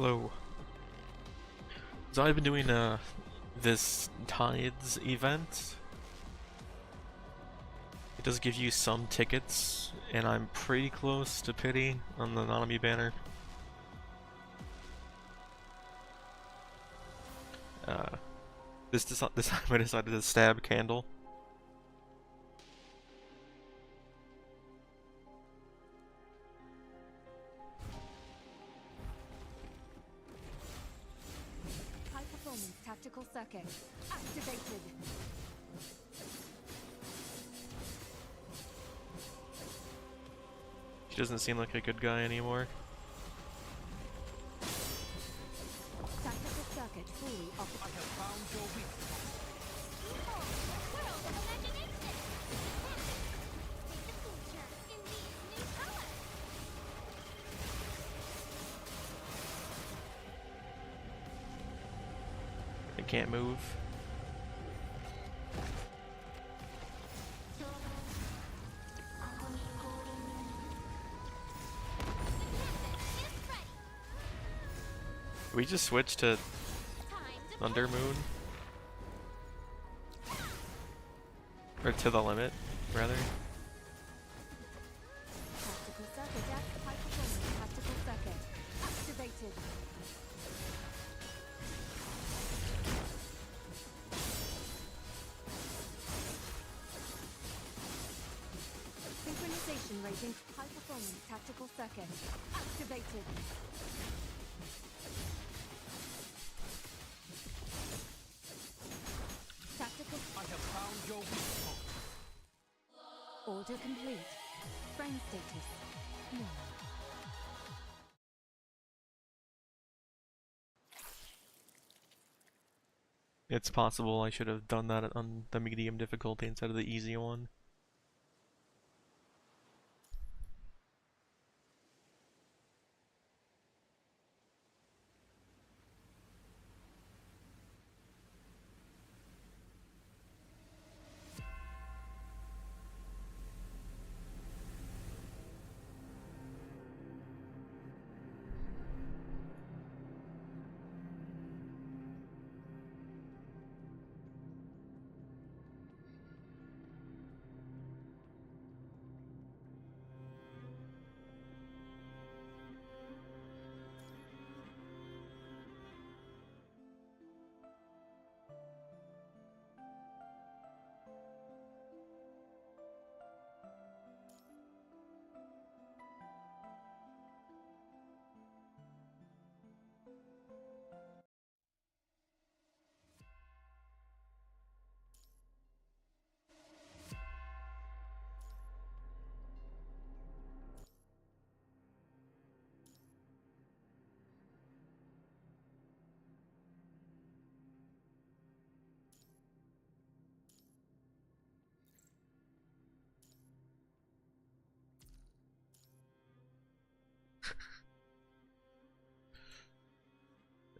Hello. So I've been doing this Tides event. It does give you some tickets, and I'm pretty close to pity on the Nanami banner. This time I decided to stab Candle. High performance tactical circuit activated. She doesn't seem like a good guy anymore. Tactical circuit fully occupied. I have found your weak spot. World imagination. The future in these new colors. I can't move. We just switched to Thunder Moon? Or to the limit, rather. Tactical circuit high performance tactical circuit activated. Synchronization rating high performance tactical circuit activated. Tactical. I have found your weak spot. Order complete. Frame status. No. It's possible I should have done that on the medium difficulty instead of the easy one.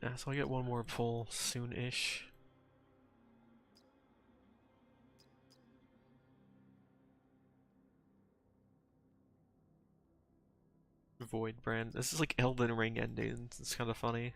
Yeah, so I'll get one more pull soon-ish. Void brand. This is like Elden Ring ending. It's kind of funny.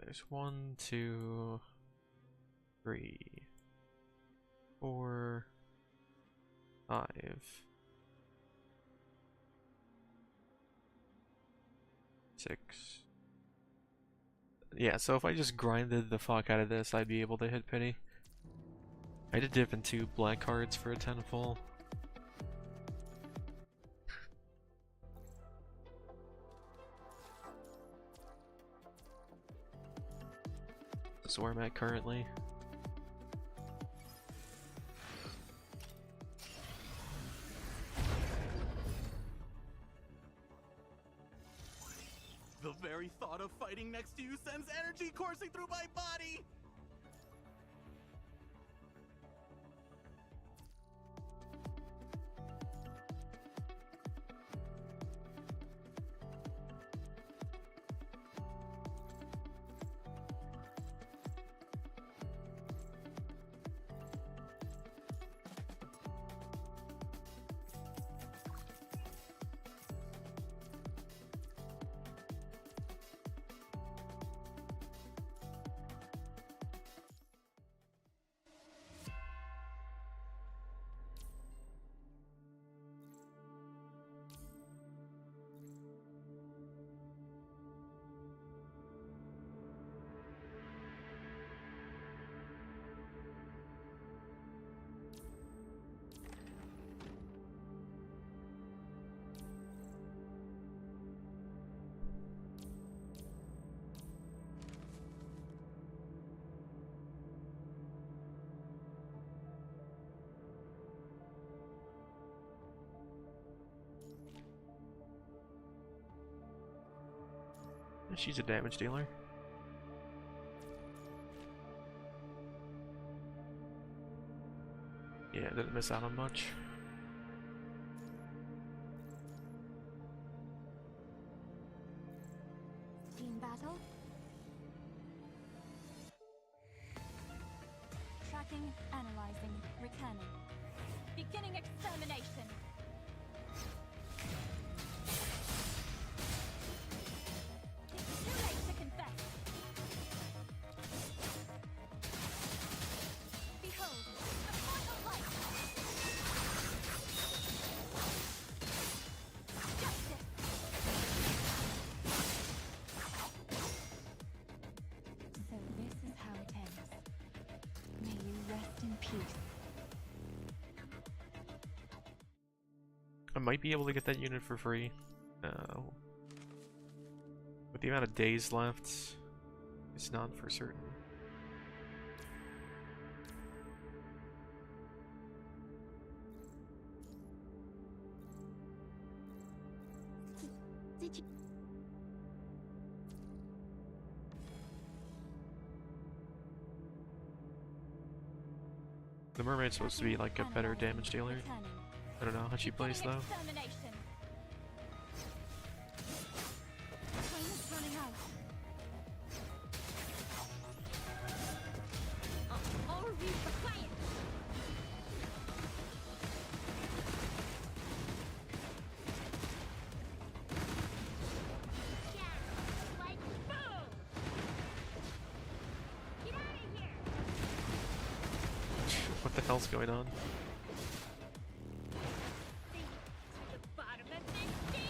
There's 1, 2, 3, 4, 5. 6. Yeah, so if I just grinded the fuck out of this, I'd be able to hit pity. I did dip into black cards for a 10 full. That's where I'm at currently. The very thought of fighting next to you sends energy coursing through my body! She's a damage dealer. Yeah, didn't miss out on much. Team battle. Tracking, analyzing, recanning. Beginning extermination. It's too late to confess. Behold, the final light. Justice. So this is how it ends. May you rest in peace. I might be able to get that unit for free. With the amount of days left, it's not for certain. Did you? The mermaid's supposed to be like a better damage dealer. I don't know how she plays though. Extermination. Time is running out. I'll review the client. Yeah, like boom. Get out of here. What the hell's going on? The bottom of this sea.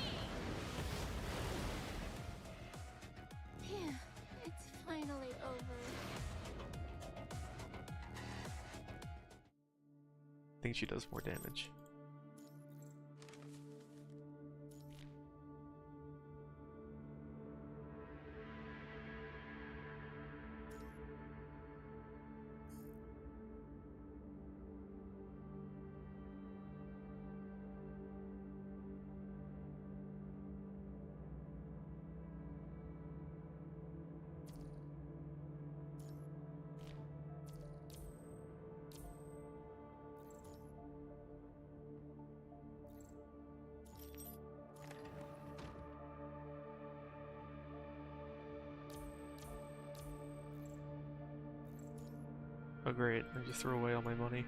Phew, it's finally over. I think she does more damage. Oh great, I just threw away all my money.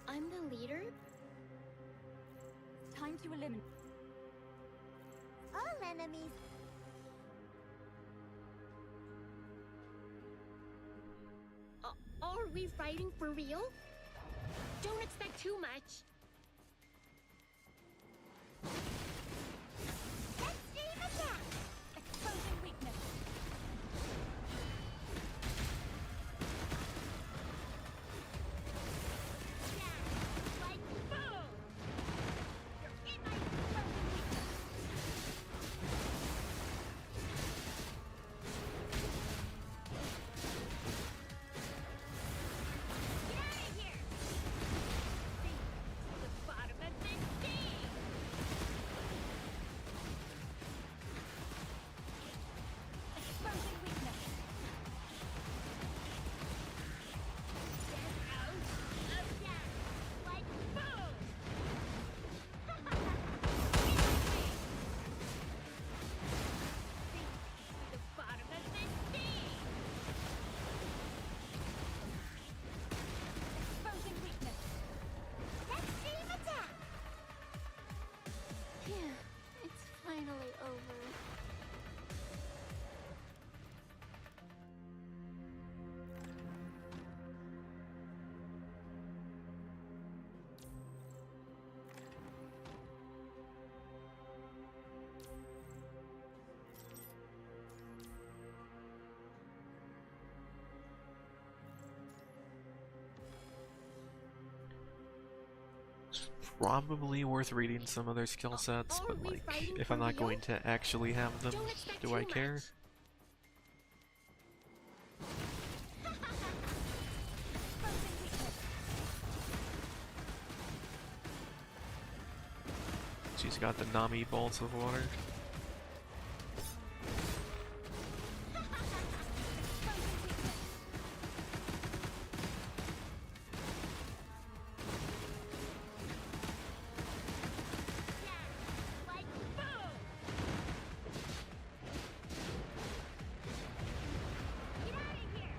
I'm the leader? Time to eliminate all enemies. All we fighting for real? Don't expect too much. Extreme attack! Exposing weakness. Yeah, like boom! You're in my exposing weakness. Get out of here! Sink to the bottom of the sea! Exposing weakness. Get out of that! Like boom! Get away! Sink to the bottom of the sea! Exposing weakness. Extreme attack! Phew, it's finally over. Probably worth reading some of their skill sets, Are but we like, fighting if for I'm not real? going to actually have them, Don't expect do too I care? much. Exposing weakness. She's got the Nami bolts of water. Exposing weakness. Yeah, like boom! Get out of here!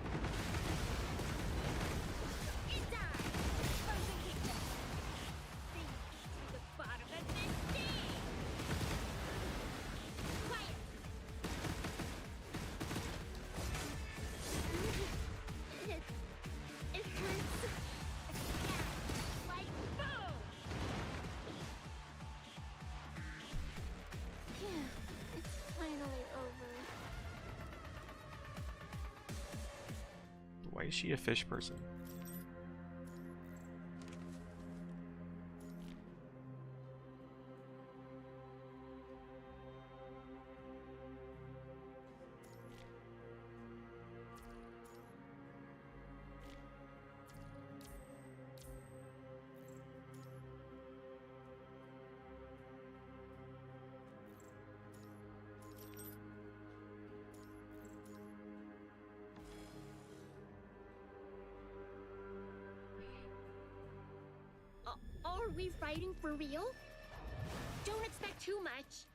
It died! Exposing weakness. Sink to the bottom of the sea! Quiet! It hurts. Yeah, like boom! Phew, it's finally over. Why is she a fish person? Are we fighting for real? Don't expect too much.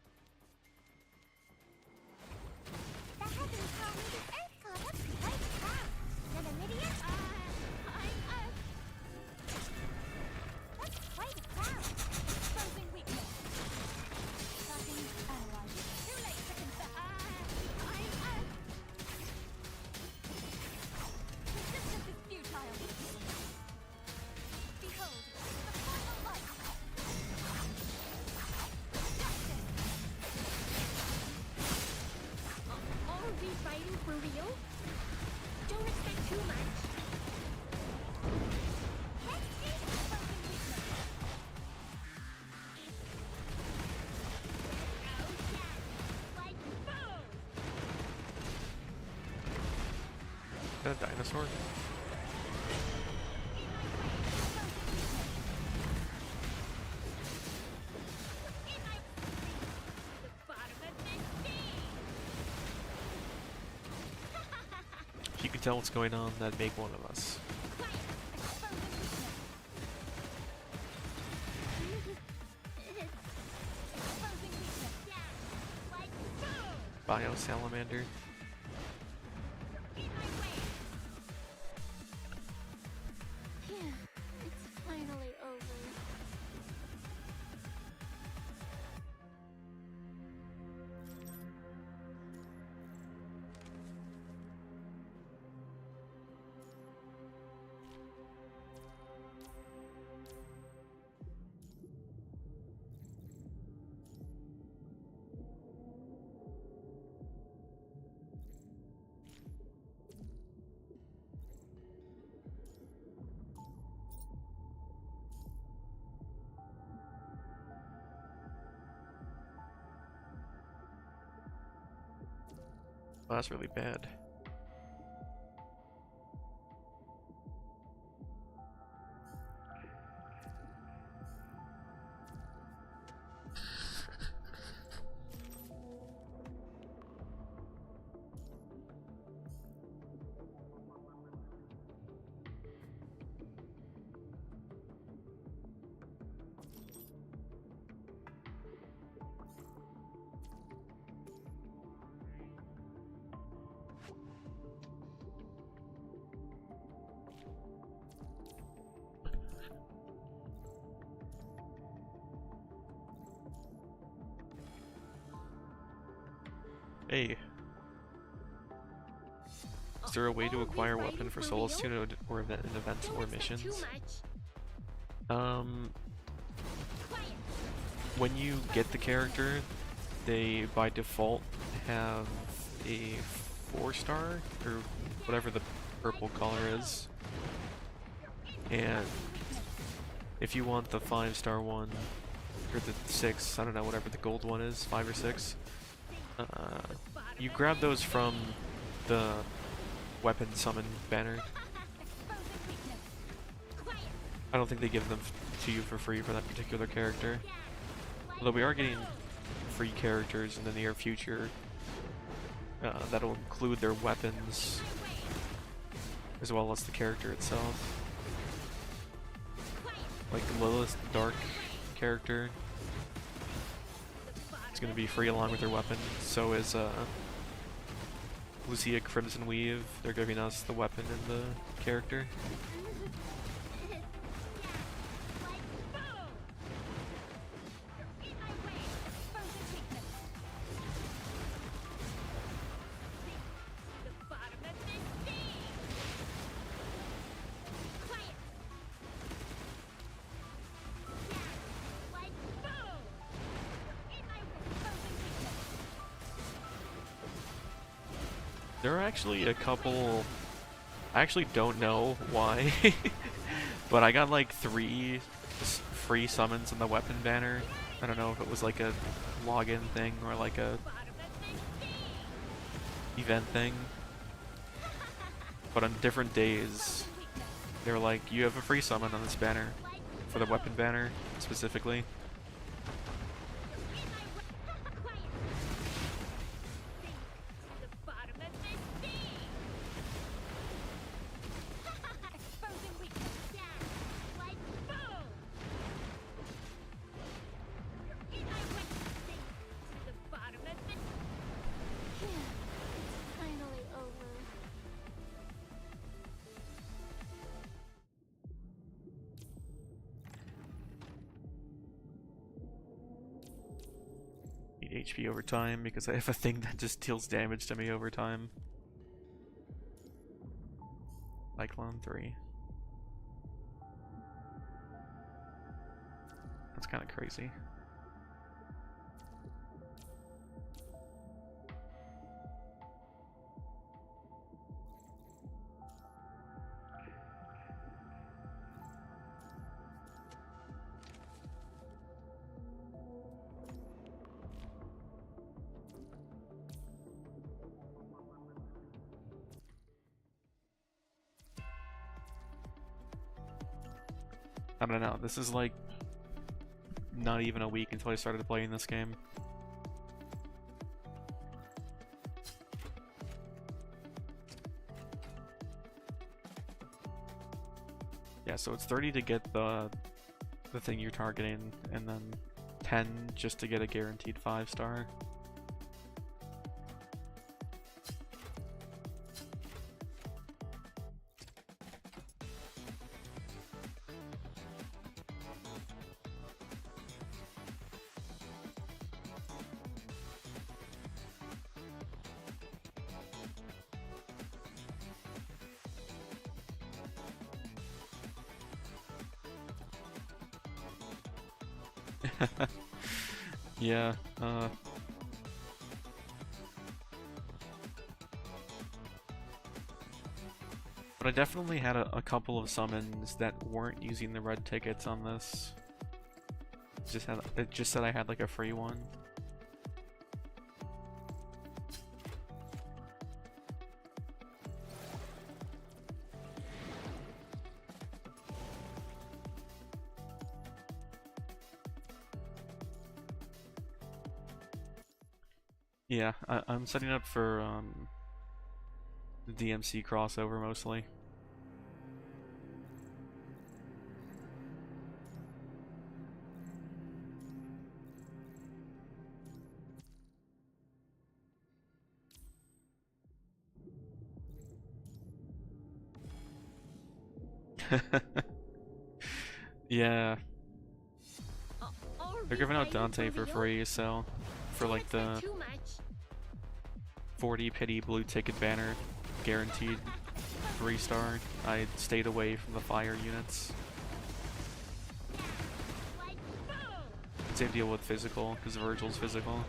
The heavens tell me the Earth caught up quite fast. An immediate? That's quite a cloud. Exposing weakness. Starting ally. Too late to confess. Resistance is futile. Behold, the final light. Justice. Are we fighting for real? Don't expect too much. Let's see exposing weakness. Oh yeah, like boom! Is that a dinosaur? If you could tell what's going on, that'd make one of us. Bio salamander. It's finally over. Well, that's really bad. Hey. Is there a way to acquire a weapon for solo student or event in events or missions? When you get the character, they by default have a 4-star or whatever the purple color is. And if you want the 5-star one or the 6, I don't know, whatever the gold one is, 5 or 6, you grab those from the weapon summon banner. I don't think they give them to you for free for that particular character. Although we are getting free characters in the near future that'll include their weapons as well as the character itself. Like Lilith Dark character. It's gonna be free along with their weapon. So is Lucia Crimson Weave. They're giving us the weapon and the character. There are actually a couple, I actually don't know why, but I got like 3 free summons in the weapon banner. I don't know if it was like a login thing or like a event thing, but on different days they were like, you have a free summon on this banner, for the weapon banner specifically. Finally over. Need HP over time because I have a thing that just deals damage to me over time. Cyclone 3. That's kind of crazy. I don't know, this is like not even a week until I started playing this game. Yeah, so it's 30 to get the thing you're targeting, and then 10 just to get a guaranteed 5-star. Yeah, but I definitely had a couple of summons that weren't using the red tickets on this. It just said I had like a free one. Yeah, I'm setting up for the DMC crossover mostly. Yeah, they're giving out Dante for free, so for like the 40 pity blue ticket banner, guaranteed 3-star, I stayed away from the fire units. Same deal with physical, because Virgil's physical.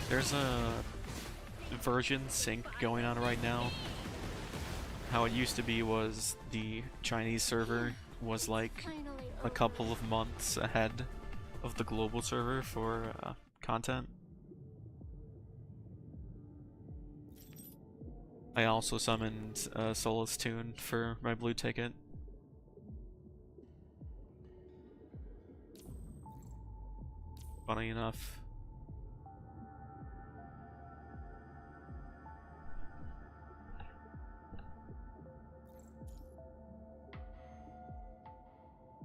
There's a version sync going on right now. How it used to be was the Chinese server was like a couple of months ahead of the global server for content. I also summoned Solus Tune for my blue ticket. Funny enough.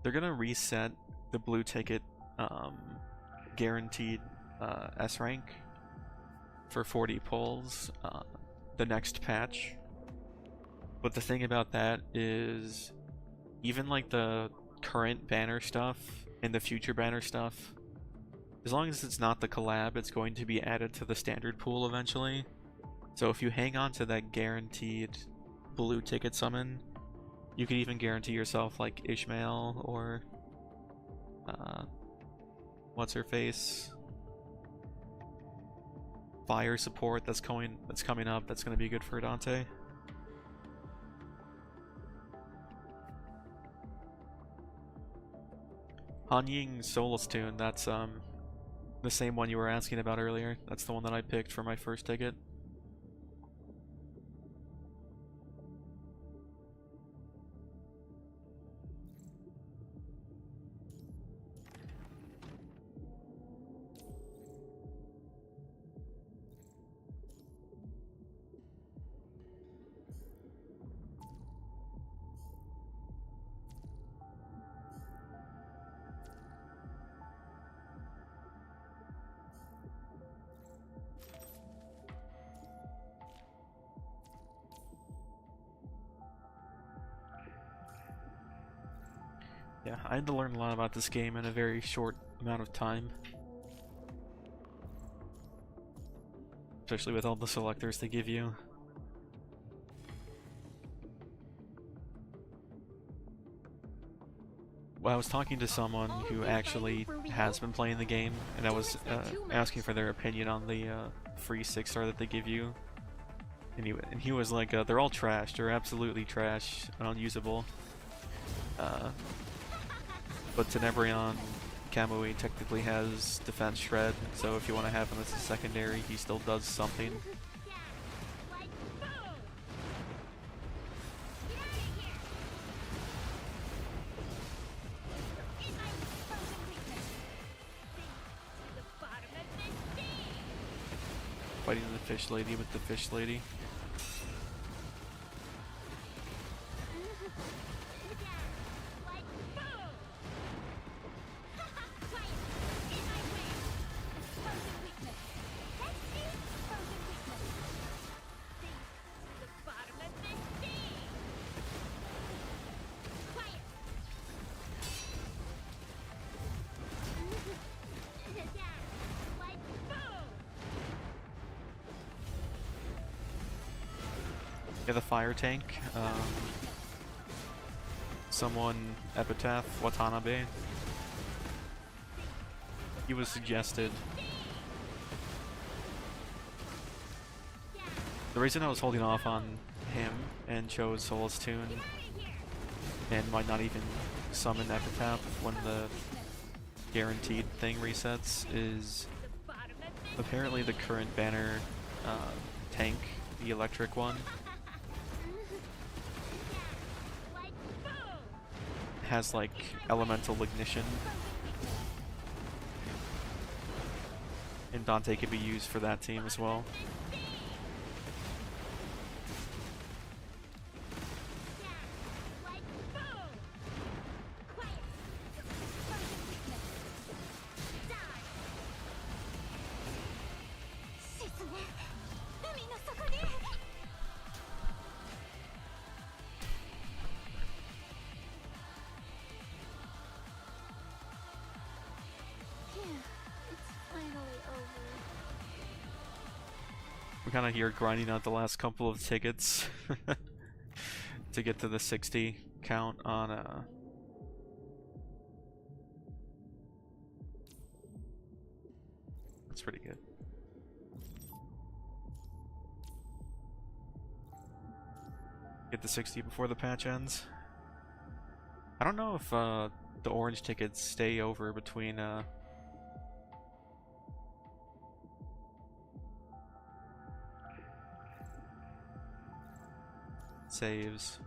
They're gonna reset the blue ticket guaranteed S rank for 40 pulls the next patch. But the thing about that is even like the current banner stuff and the future banner stuff, as long as it's not the collab, it's going to be added to the standard pool eventually. So if you hang on to that guaranteed blue ticket summon, you could even guarantee yourself like Ishmael or what's her face? Fire support that's coming up, that's gonna be good for Dante. Hanying Solus Tune, that's the same one you were asking about earlier. That's the one that I picked for my first ticket. Yeah, I had to learn a lot about this game in a very short amount of time. Especially with all the selectors they give you. Well, I was talking to someone who actually has been playing the game, and I was asking for their opinion on the free 6-star that they give you. And he was like, they're all trash. They're absolutely trash and unusable. But Tenebrion Kamui technically has defense shred, so if you want to have him as a secondary, he still does something. Fighting the fish lady with the fish lady. Yeah, the fire tank. Someone, Epitaph Watanabe. He was suggested. The reason I was holding off on him and chose Solus Tune and might not even summon Epitaph when the guaranteed thing resets is apparently the current banner tank, the electric one, has like elemental ignition, and Dante could be used for that team as well. We're kind of here grinding out the last couple of tickets to get to the 60 count on That's pretty good. Get the 60 before the patch ends. I don't know if the orange tickets stay over between saves.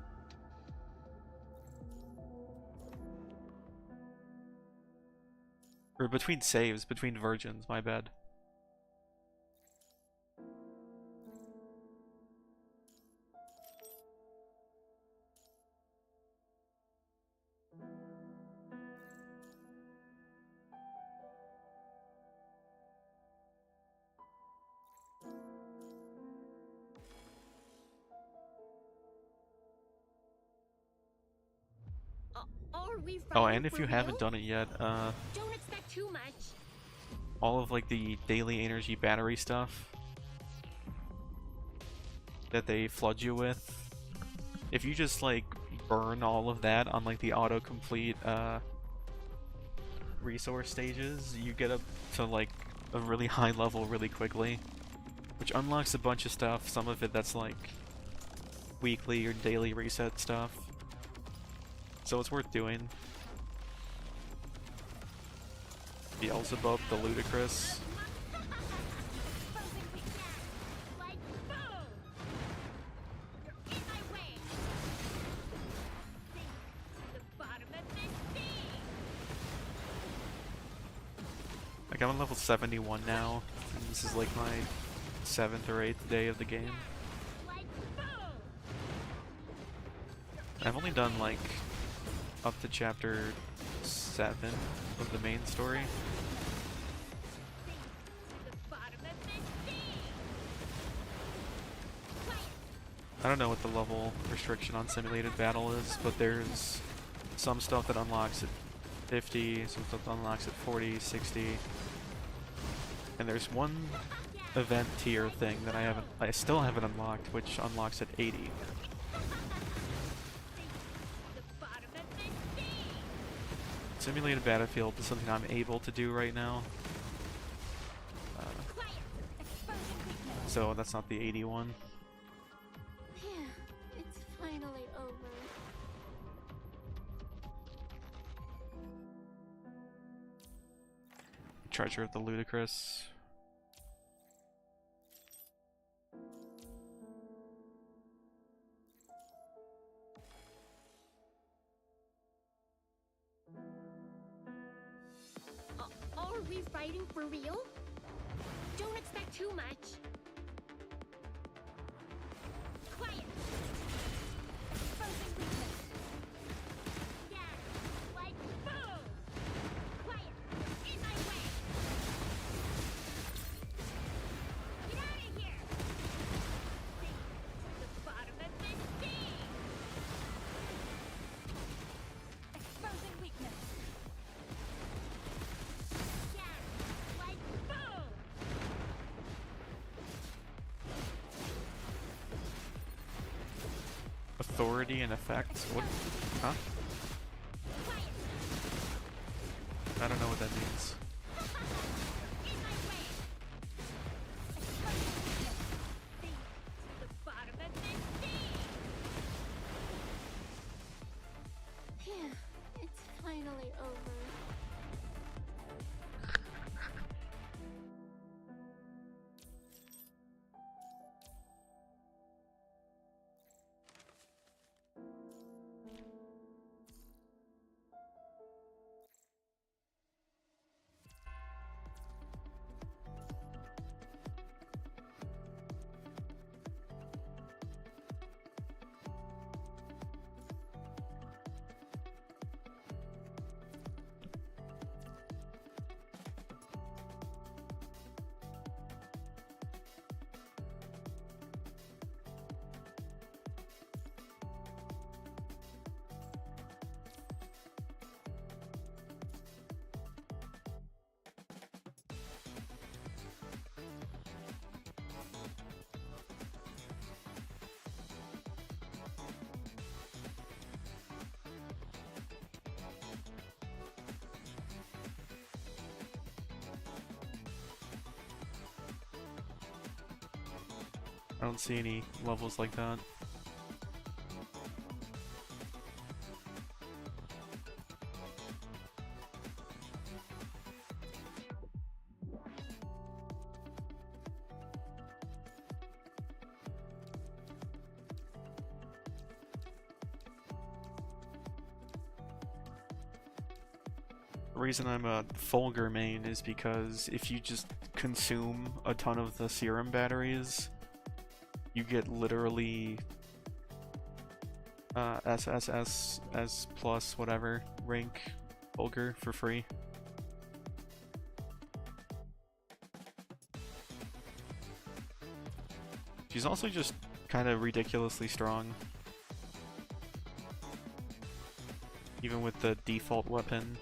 Or between saves, between virgins, my bad. Oh, and if you haven't done it yet, Don't expect too much. all of like the daily energy battery stuff that they flood you with, if you just like burn all of that on like the autocomplete resource stages, you get up to like a really high level really quickly, which unlocks a bunch of stuff. Some of it that's like weekly or daily reset stuff, so it's worth doing. Beelzebub the Ludicrous. Like, I'm on level 71 now, and this is like my 7th or 8th day of the game. I've only done like up to chapter 7 of the main story. I don't know what the level restriction on simulated battle is, but there's some stuff that unlocks at 50, some stuff that unlocks at 40, 60, and there's one event tier thing that I still haven't unlocked, which unlocks at 80. Simulated battlefield is something I'm able to do right now, so that's not the 81. It's finally over. Treasure of the Ludicrous. Are we fighting for real? Don't expect too much. Quiet. Exposing weakness. Yeah, like boom. Quiet. In my way. Get out of here. Sink to the bottom of this sea. Exposing weakness. Yeah, like boom. Authority and effects? What? Huh? I don't know what that means. In my way. Sink to the bottom of this sea. Phew, it's finally over. I don't see any levels like that. The reason I'm a Fulgur main is because if you just consume a ton of the serum batteries, you get literally S plus whatever rank Fulgur for free. She's also just kind of ridiculously strong. Even with the default weapon.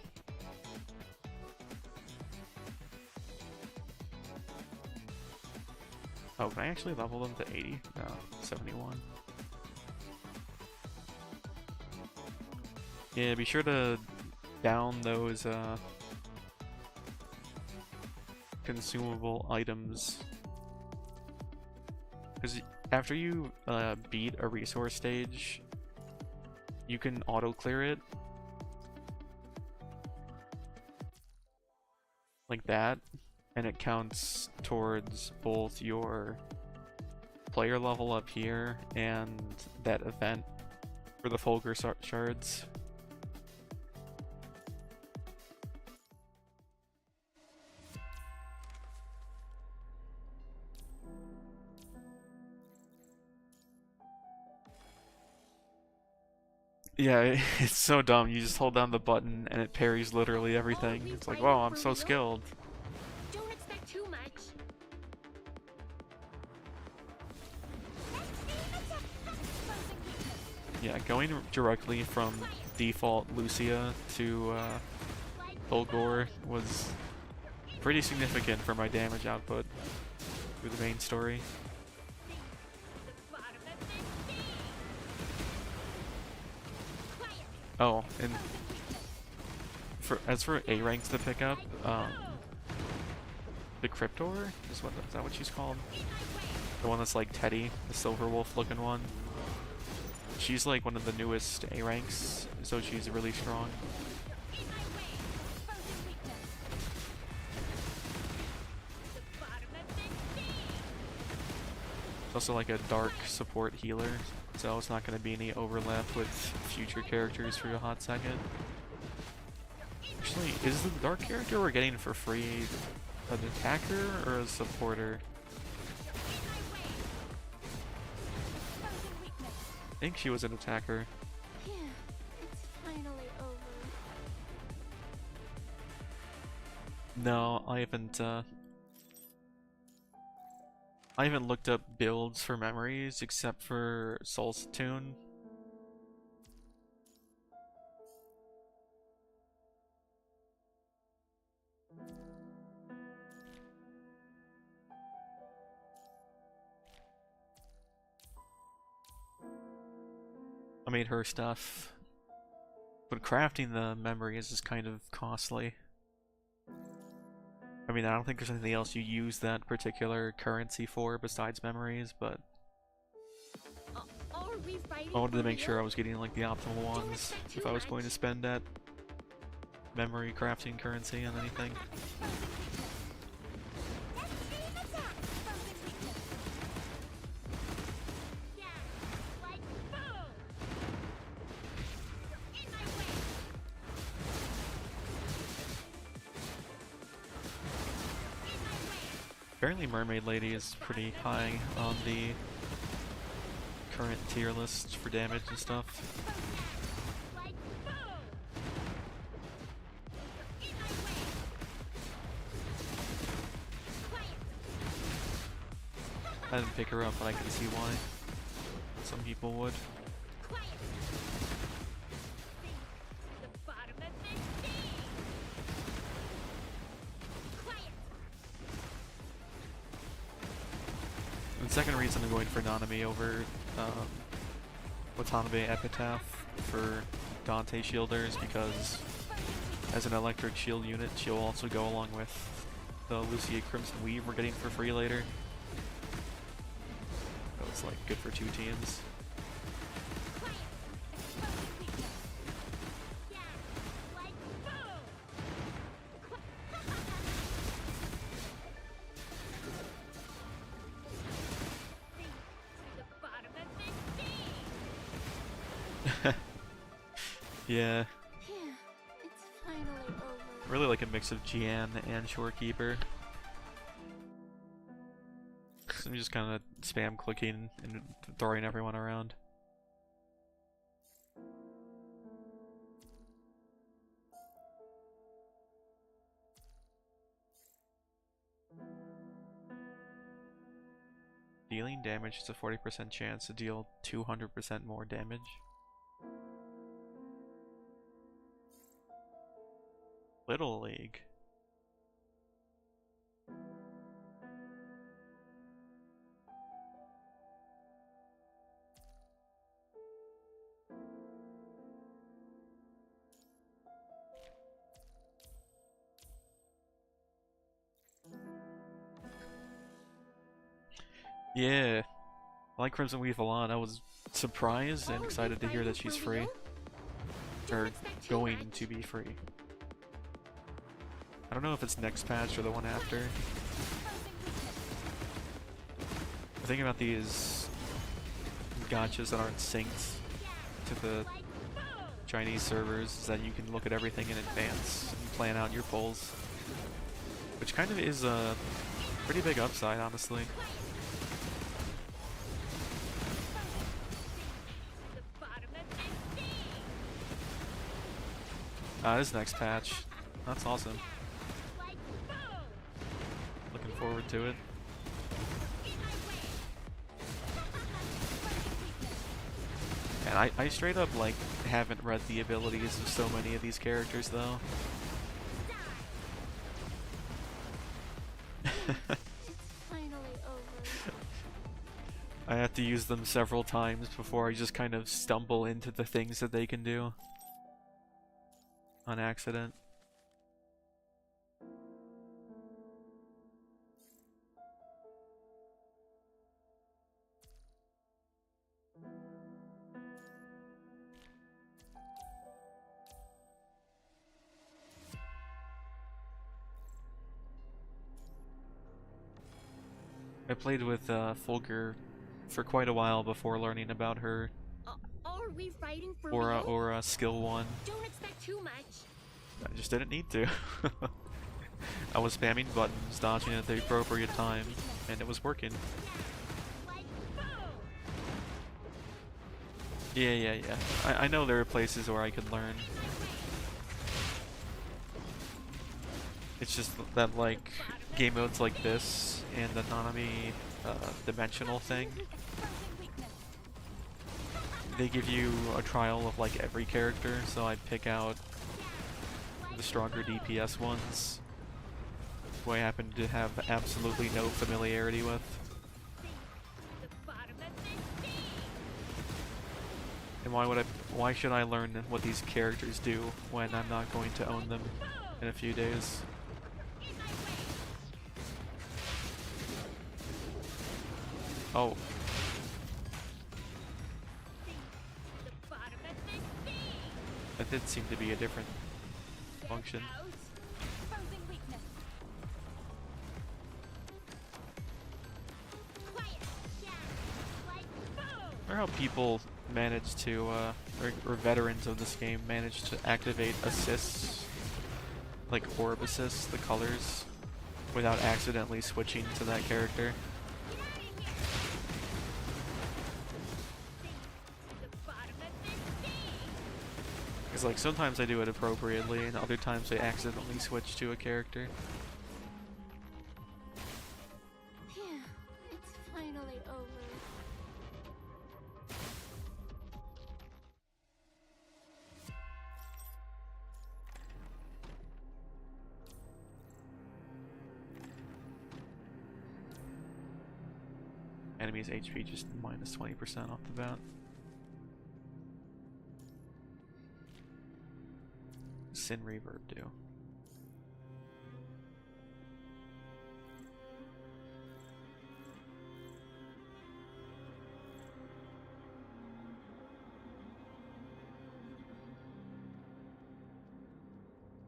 Oh, can I actually level them to 80? No, 71. Yeah, be sure to down those consumable items. Because after you beat a resource stage, you can auto-clear it. Like that. And it counts towards both your player level up here and that event for the Fulgur shards. Yeah, it's so dumb. You just hold down the button and it parries literally everything. It's like, wow, I'm so skilled. Don't expect too much. Yeah, going directly from default Lucia to Fulgur was pretty significant for my damage output through the main story. Oh, and as for A ranks to pick up, the Cryptor is that what she's called? The one that's like Teddy, the Silver Wolf looking one. She's like one of the newest A ranks, so she's really strong. It's also like a dark support healer, so it's not going to be any overlap with future characters for a hot second. Actually, is the dark character we're getting for free an attacker or a supporter? I think she was an attacker. Yeah, it's finally over. No, I haven't looked up builds for memories except for Soulstune. I made her stuff, but crafting the memories is kind of costly. I mean, I don't think there's anything else you use that particular currency for besides memories, but Are we fighting I wanted to for make sure I real? was getting like the optimal ones if I was going to spend that memory crafting currency on anything. Apparently Mermaid Lady is pretty high on the current tier list for damage and stuff. I didn't pick her up, but I can see why. Some people would. And the second reason I'm going for Nanami over Watanabe Epitaph for Dante Shielder is because as an electric shield unit, she'll also go along with the Lucia Crimson Weave we're getting for free later. it's like good for 2 teams. Yeah, Phew, it's finally over. really like a mix of Gian and Shorekeeper. So I'm just kind of spam clicking and throwing everyone around. Dealing damage is a 40% chance to deal 200% more damage. Little League. Yeah, I like Crimson Weave a lot. I was surprised and excited to hear that she's free. Or going to be free. I don't know if it's next patch or the one after. The thing about these gotchas that aren't synced to the Chinese servers is that you can look at everything in advance and plan out your pulls. Which kind of is a pretty big upside, honestly. This next patch. That's awesome. Looking forward to it. And I straight up, like, haven't read the abilities of so many of these characters, though. Finally over. I have to use them several times before I just kind of stumble into the things that they can do. On accident. I played with Fulgur for quite a while before learning about her Are we fighting for aura real? or skill 1. Don't expect too much. I just didn't need to. I was spamming buttons, dodging at the appropriate time, and it was working. Yeah. I know there are places where I could learn. It's just that, like, game modes like this and the Nanami dimensional thing, they give you a trial of, like, every character, so I pick out the stronger DPS ones, who I happen to have absolutely no familiarity with. And why should I learn what these characters do when I'm not going to own them in a few days? Oh. That did seem to be a different function. I wonder how people manage to, or veterans of this game manage to activate assists, like orb assists, the colors, without accidentally switching to that character. Because, like, sometimes I do it appropriately, and other times I accidentally switch to a character. Phew, it's finally over. Enemy's HP just minus 20% off the bat. Sin Reverb do.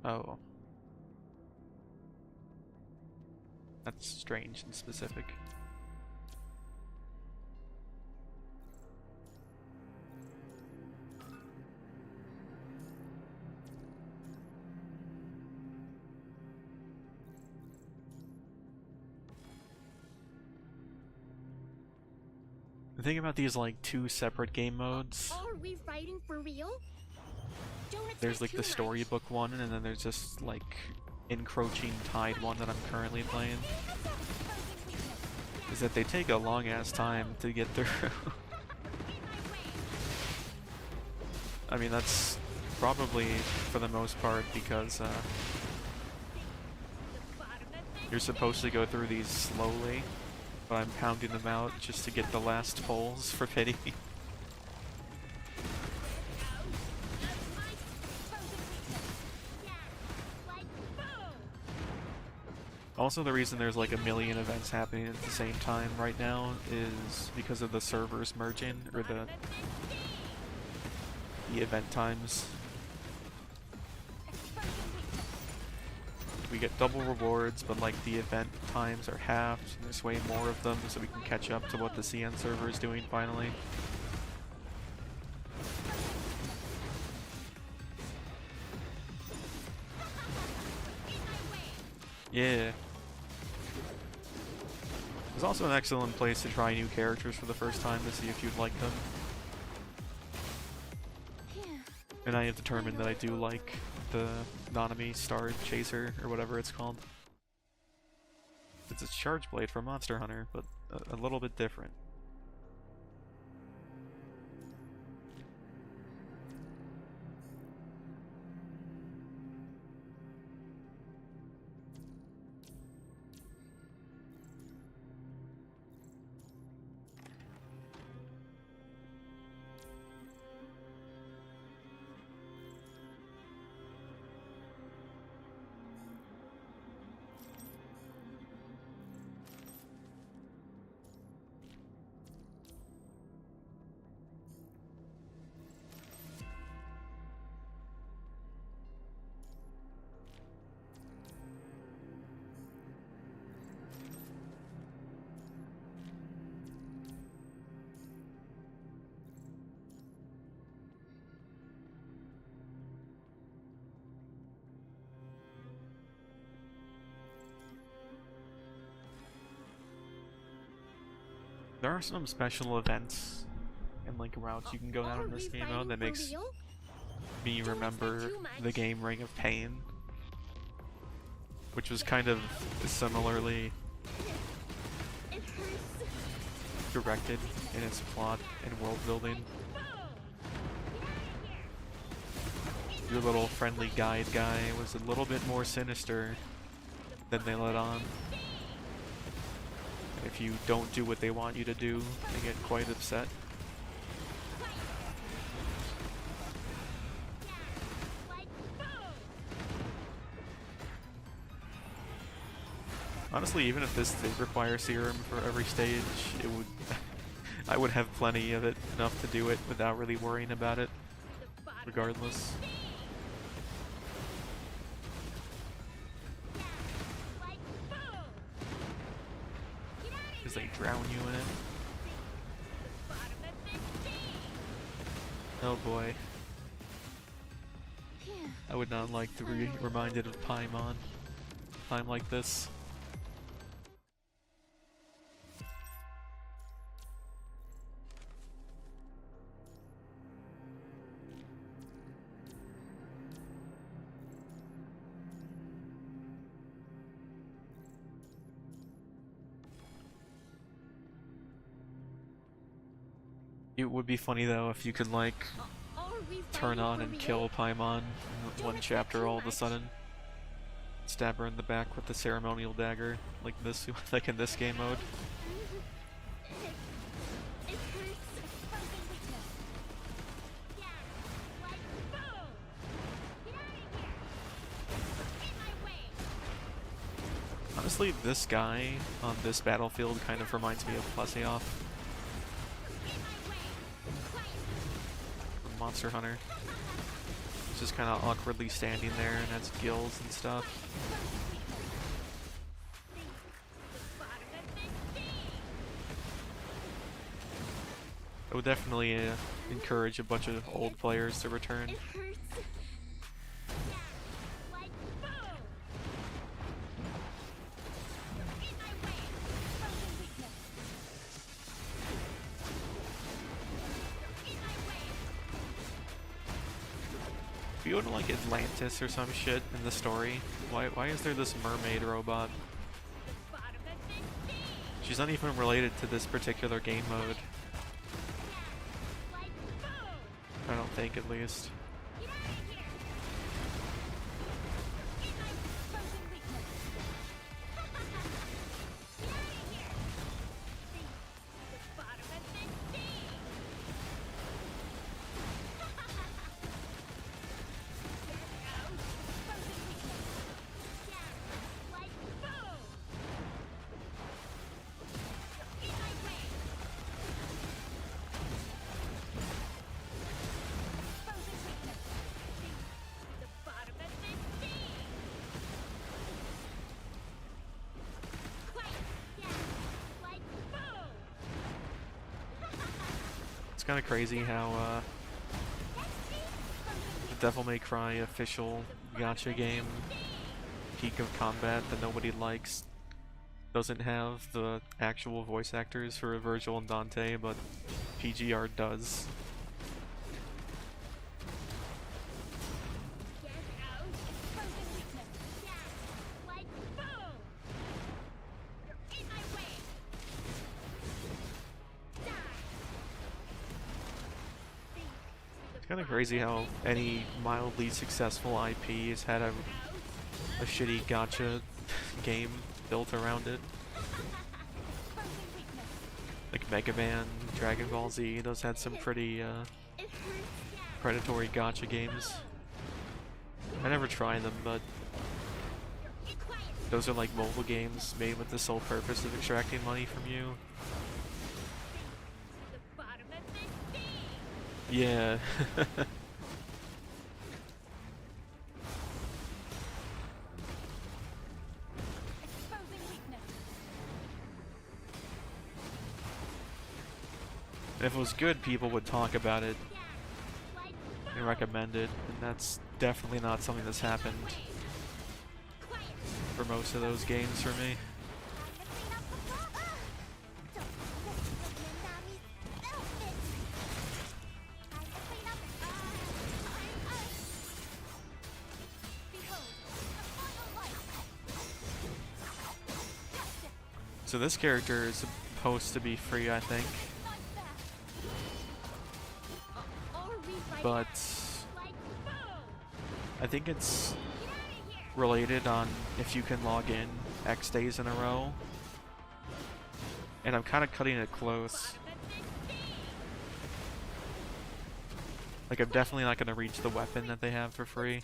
Oh. That's strange and specific. The thing about these like two separate game modes, Are we fighting for real? Don't there's like expect the too much. storybook one, and then there's just like encroaching tide one that I'm currently playing. Is that they take a long ass time to get through. I mean, that's probably for the most part because you're supposed to go through these slowly, but I'm pounding them out just to get the last pulls for pity. Also, the reason there's like a million events happening at the same time right now is because of the servers merging, or the event times. We get double rewards, but like the event times are halved, and there's way more of them, so we can catch up to what the CN server is doing finally. Yeah. It's also an excellent place to try new characters for the first time to see if you'd like them. And I have determined that I do like the Nanami Star Chaser, or whatever it's called. It's a charge blade from Monster Hunter, but a little bit different. There are some special events and like routes you can go down in this game mode that makes me remember the game Ring of Pain, which was kind of similarly directed in its plot and world building. Your little friendly guide guy was a little bit more sinister than they let on. If you don't do what they want you to do, they get quite upset. Honestly, even if this did require serum for every stage, it would I would have plenty of it, enough to do it without really worrying about it, regardless. Because they drown you in it. Oh boy. I would not like to be reminded of Paimon. Time like this. It would be funny though if you could like turn on and kill Paimon in one chapter all of a sudden. Stab her in the back with the ceremonial dagger, like this, like in this game mode. Honestly, this guy on this battlefield kind of reminds me of Plesioth from Monster Hunter. It's just kind of awkwardly standing there and has gills and stuff. I would definitely encourage a bunch of old players to return. It hurts. Like boom. In my way. Frozen weakness. In my way. If you go to like Atlantis or some shit in the story, why is there this mermaid robot? The bottom of this sea. She's not even related to this particular game mode. Like boom. I don't think, at least. Get out of here. In my frozen weakness. Get out of here. See the bottom of this sea. Get out. Frozen weakness. Yeah. Like boom. In my way. Frozen weakness. See the bottom of this sea. Quiet. Yeah. Like boom. It's kind of crazy how the Devil May Cry official gacha game, Peak of Combat, that nobody likes, doesn't have the actual voice actors for Virgil and Dante, but PGR does. Get out. Frozen weakness. Yeah. Like boom. In my way. Die. Think to It's the kind of bottom crazy of how this any mildly successful IP has had a shitty gacha game built around it. Frozen weakness. Like Mega Man, Dragon Ball Z, those had some pretty It hurts. Yeah. predatory gacha games. I never tried them, but Get quiet. those are like mobile games made with the sole purpose of extracting money from you. The bottom of this sea. Yeah. It's frozen weakness. If it was good, people would talk about it Yeah. Like and boom. recommend it, and that's definitely not something that's happened Quiet. for most of those games for me. So this character is supposed to be free, I think, but I think it's related on if you can log in X days in a row, and I'm kind of cutting it close. Like, I'm definitely not going to reach the weapon that they have for free,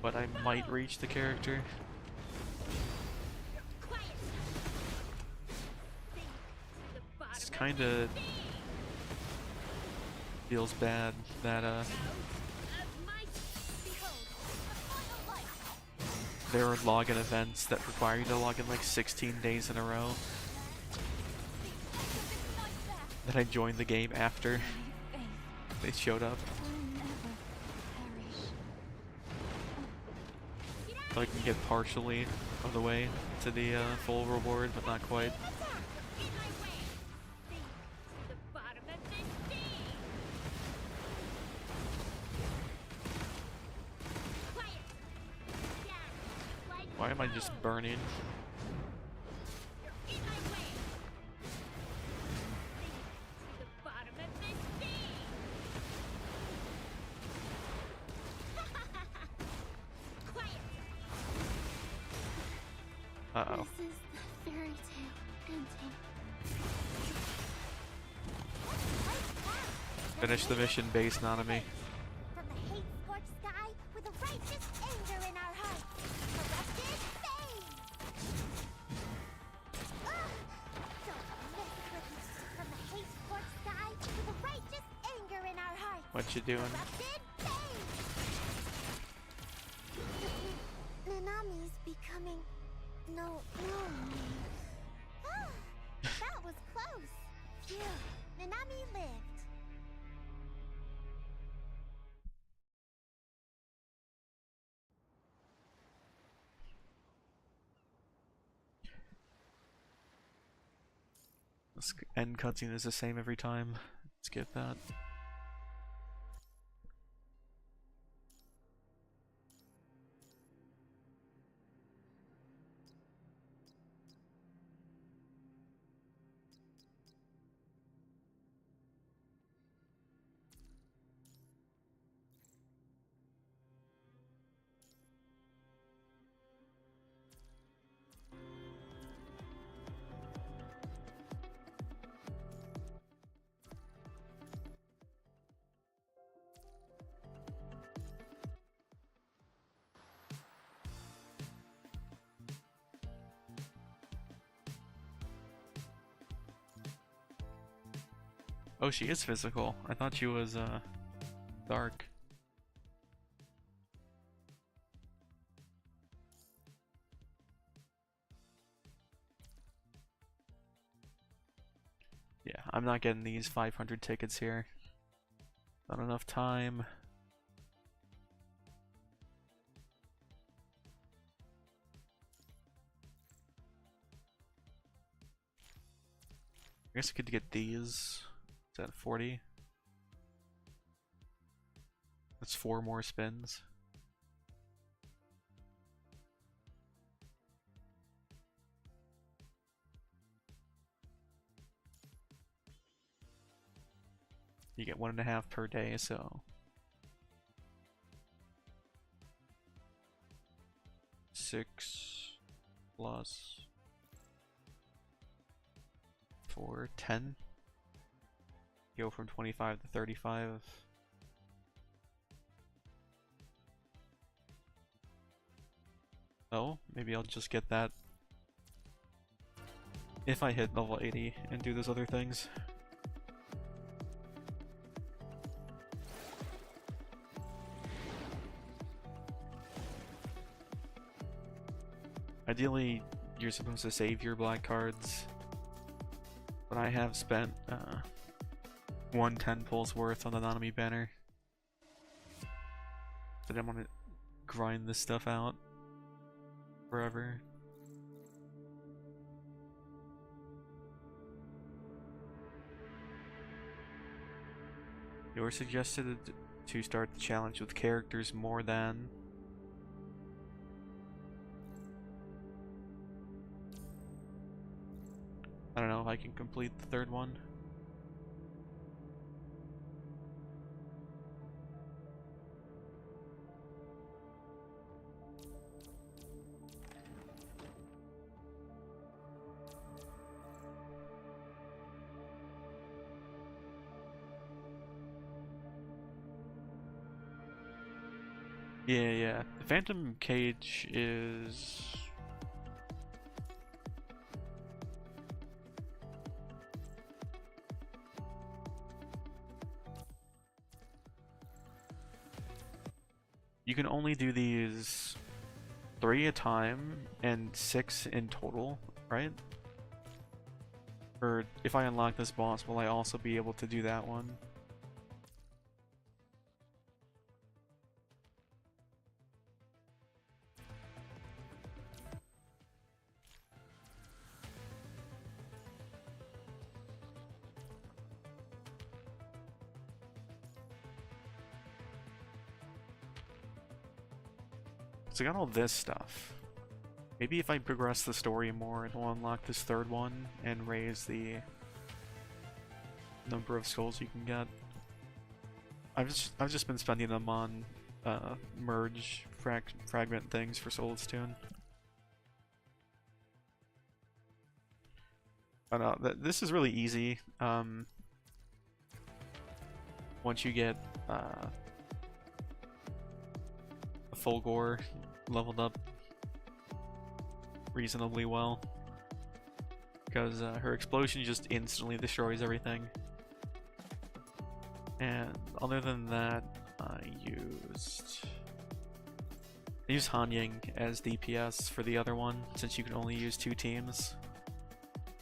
but I might reach the character. It's kind of feels bad that there are login events that require you to log in like 16 days in a row. That I joined the game after they showed up. So I can get partially of the way to the full reward, but not quite. Why am I just burning? Uh-oh. This is the fairy tale ending. Finish the mission based on me. From the hate-scorched sky with a righteous anger in our hearts. Corrupted fame. Don't miss with from the hate-scorched sky with a righteous anger in our hearts. What you doing? Corrupted fame. No. Ah, that was close. Phew. Nanami lived. This end cutscene is the same every time. Skip that. Oh, she is physical. I thought she was, dark. Yeah, I'm not getting these 500 tickets here. Not enough time. I guess I could get these. Is that 40? That's 4 more spins. You get 1.5 per day, so 6 plus 4, 10. Go from 25 to 35. Oh, maybe I'll just get that if I hit level 80 and do those other things. Ideally, you're supposed to save your black cards, but I have spent 110 pulls worth on the Nanami banner. But I'm gonna grind this stuff out forever. You were suggested to start the challenge with characters more than. I don't know if I can complete the third one. Yeah. The Phantom Cage is... You can only do these 3 a time and 6 in total, right? Or if I unlock this boss, will I also be able to do that one? So I got all this stuff. Maybe if I progress the story more, it'll unlock this third one and raise the number of skulls you can get. I've just been spending them on merge fragment things for Soul's Tune. I don't know, this is really easy. Once you get a full gore leveled up reasonably well, because her explosion just instantly destroys everything. And other than that, I used I use Hanying as DPS for the other one, since you can only use 2 teams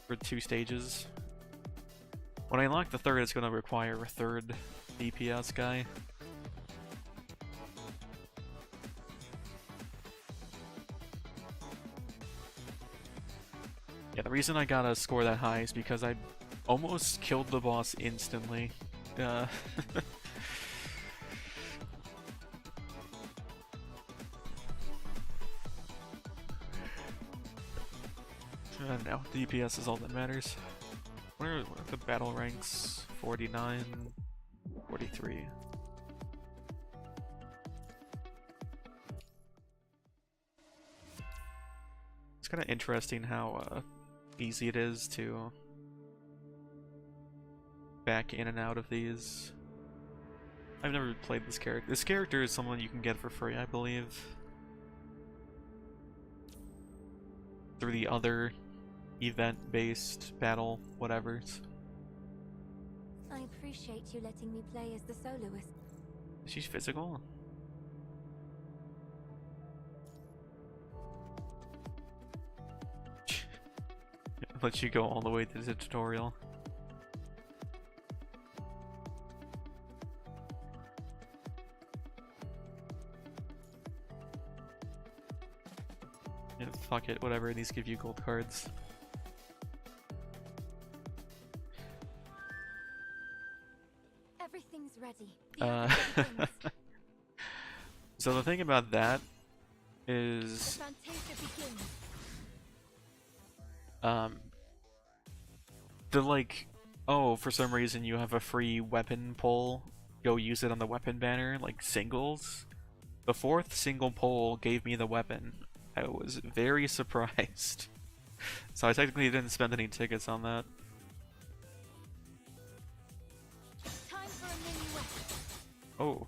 for 2 stages. When I unlock the third, it's going to require a third DPS guy. Yeah, the reason I got a score that high is because I almost killed the boss instantly. Now DPS is all that matters. What are the battle ranks? 49, 43. It's kind of interesting how easy it is to back in and out of these. I've never played this character. This character is someone you can get for free, I believe, through the other event-based battle whatevers. I appreciate you letting me play as the soloist. She's physical. Let you go all the way to the tutorial. Yeah, fuck it, whatever, these give you gold cards. Everything's ready. The overture begins. So the thing about that The is, Fantasia begins. the like, oh, for some reason you have a free weapon pull, go use it on the weapon banner, like singles. The 4th single pull gave me the weapon. I was very surprised. So I technically didn't spend any tickets on that. Time for a minuet. Oh.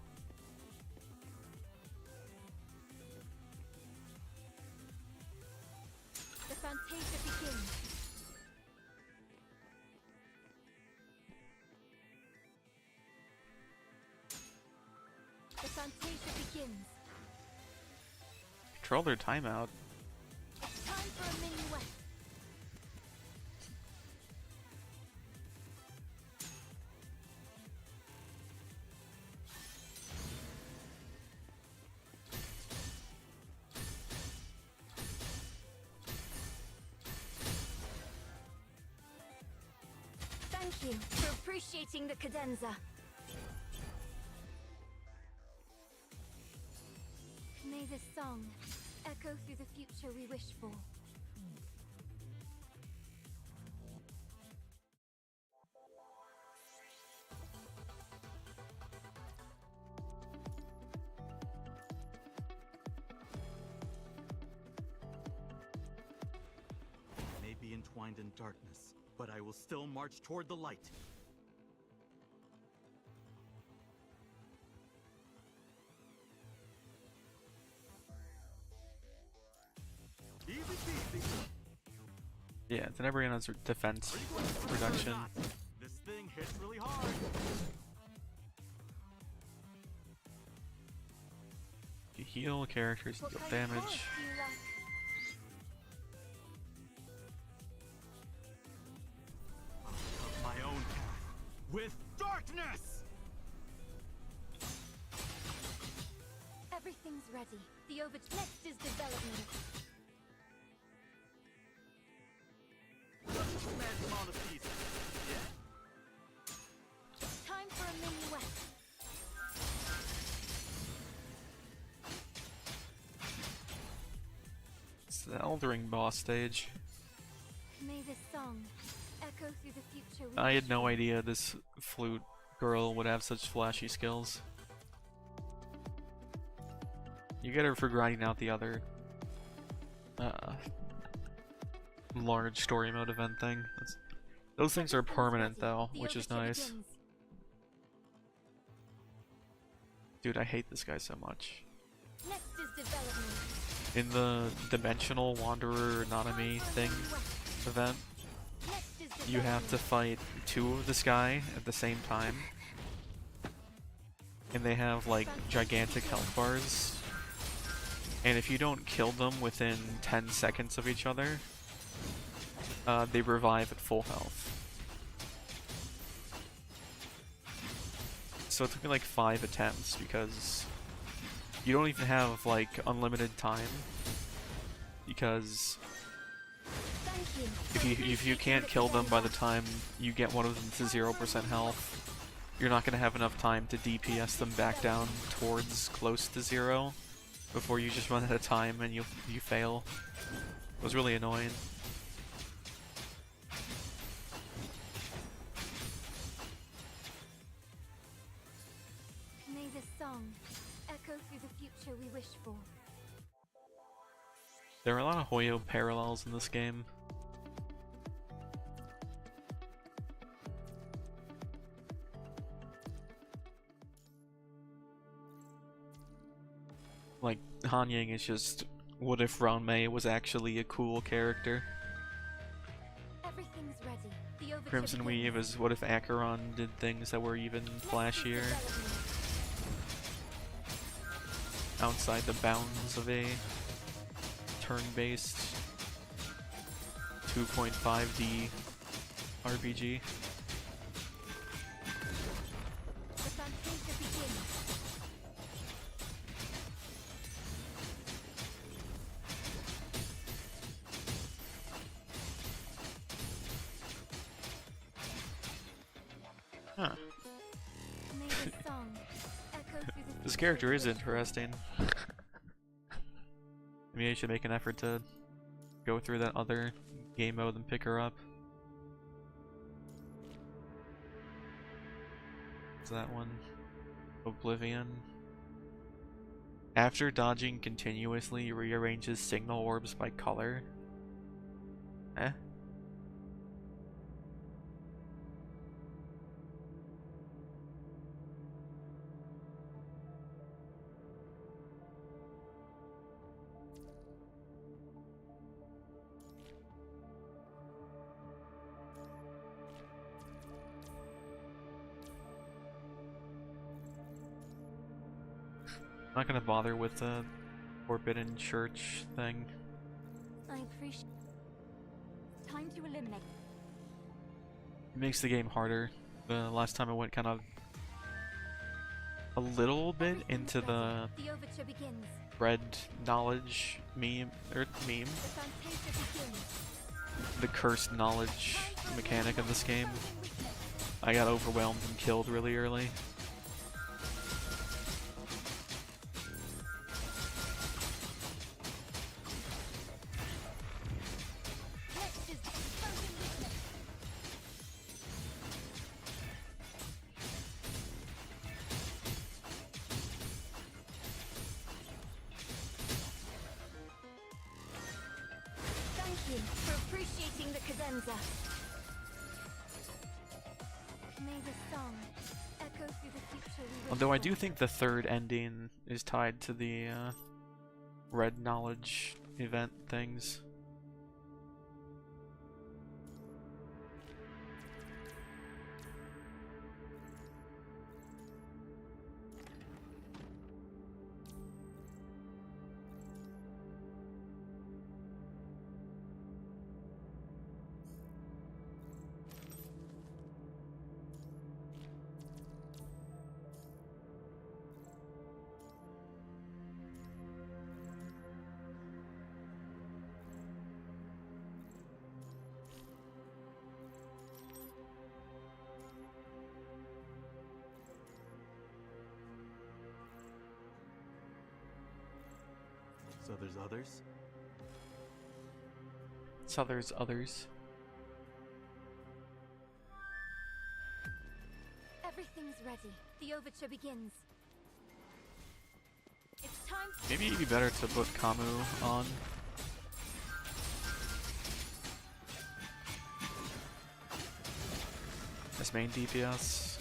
The Fantasia begins. The Fantasia begins. Control their timeout. Time for a minuet. Thank you for appreciating the cadenza. May this song echo through the future we wish for. I may be entwined in darkness, but I will still march toward the light. Easy peasy. Yeah, then everyone has defense Are you going to reduction. or not? This thing hits really hard. You heal characters, What deal kind of damage. horse do you like? Of my own path with darkness. Everything's ready. The next is development. Smash them all to pieces. Yeah. Time for a minuet. It's the Eldering boss stage. May this song echo through the future we I wish had no for. idea this flute girl would have such flashy skills. You get her for grinding out the other large story mode event thing. Those things are Everything's permanent ready. though, The which is overture nice. begins. Dude, I hate this guy so much. Next is development. In the Dimensional Wanderer Nanami thing event, Next is you have to fight 2 of this guy at the same time. And they have like gigantic health bars. And if you don't kill them within 10 seconds of each other, they revive at full health. So it took me like 5 attempts because you don't even have like unlimited time, because if you can't kill them by the time you get one of them to 0% health, you're not gonna have enough time to DPS them back down towards close to 0 before you just run out of time and you fail. It was really annoying. May this song echo through the future we wish for. There are a lot of Hoyo parallels in this game. Like, Hanyang is just, what if Ranmei was actually a cool character? Everything's ready. The overture Crimson begins. Weave is, what if Acheron did things that were even flashier? Outside the bounds of a turn-based 2.5D RPG. The Fantasia begins. Huh. May this song echo through the This future character we is wish for. interesting. Maybe I should make an effort to go through that other game mode and pick her up. Is that one? Oblivion. After dodging continuously, rearranges signal orbs by color. Eh? I'm not gonna bother with the Forbidden Church thing. I appreciate. Time to eliminate. It makes the game harder. The last time I went kind of a little bit into the The overture begins. red knowledge meme, The Fantasia begins. the cursed knowledge mechanic of this game. I got overwhelmed and killed really early. Next is exposing weakness. Thank you for appreciating the cadenza. May the song echo through the future we wish Although I for. do think the third ending is tied to the red knowledge event things. So there's others? So there's others. Everything's ready. The overture begins. It's time. Maybe it'd be better to put Kamu on. As main DPS.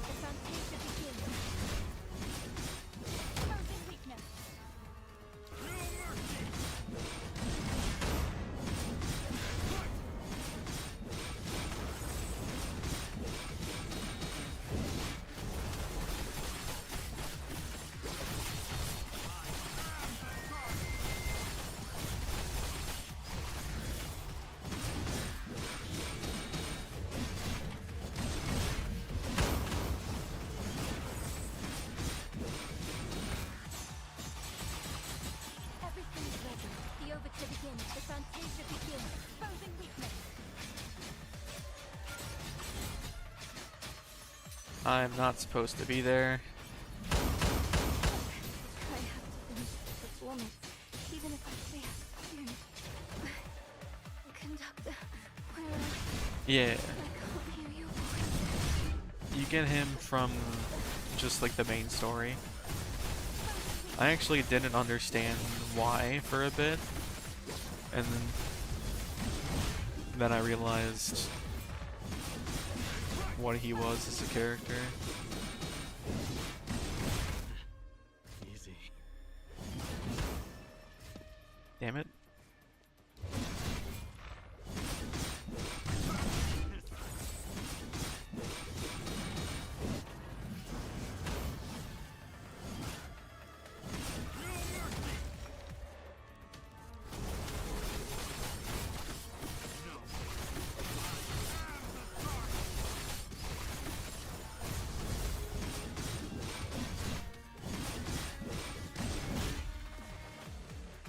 The Fantasia begins. Exposing weakness. I'm not supposed to be there. I have to finish the performance, even if I fail soon. Conductor, where are you? Yeah, I can't hear your voice. you get him from just like the main story. I actually didn't understand why for a bit, and then I realized what he was as a character. Easy. Damn it.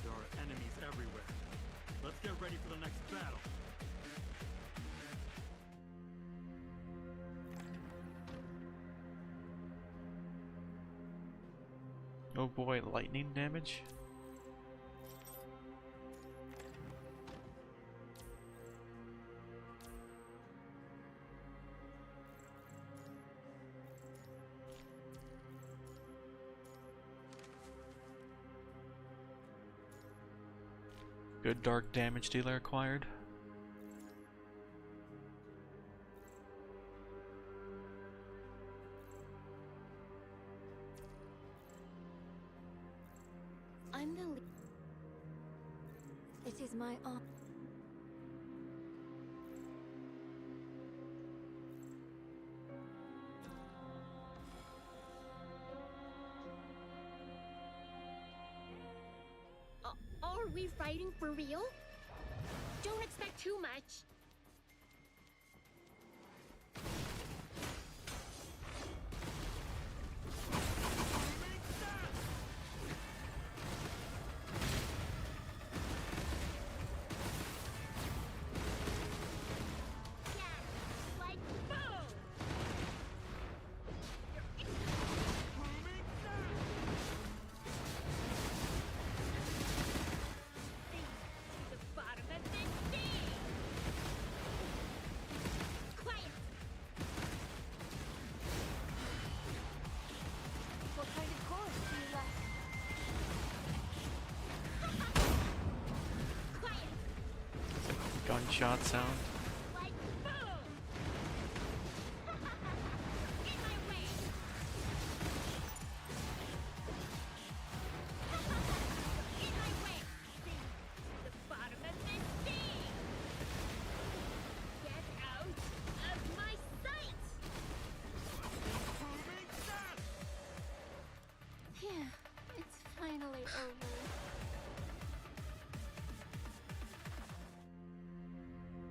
There are enemies everywhere. Let's get ready for the next battle. Oh boy, lightning damage? Good dark damage dealer acquired. I'm the It is my honor. Are we fighting for real? Don't expect too much. Yeah, like boom! The bottom of the sea. Quiet. What kind of chorus do you like? Quiet. Gunshot sound. Like boom. In my way. In my way. The bottom of the sea. Get out of my sight. Yeah, it's finally over.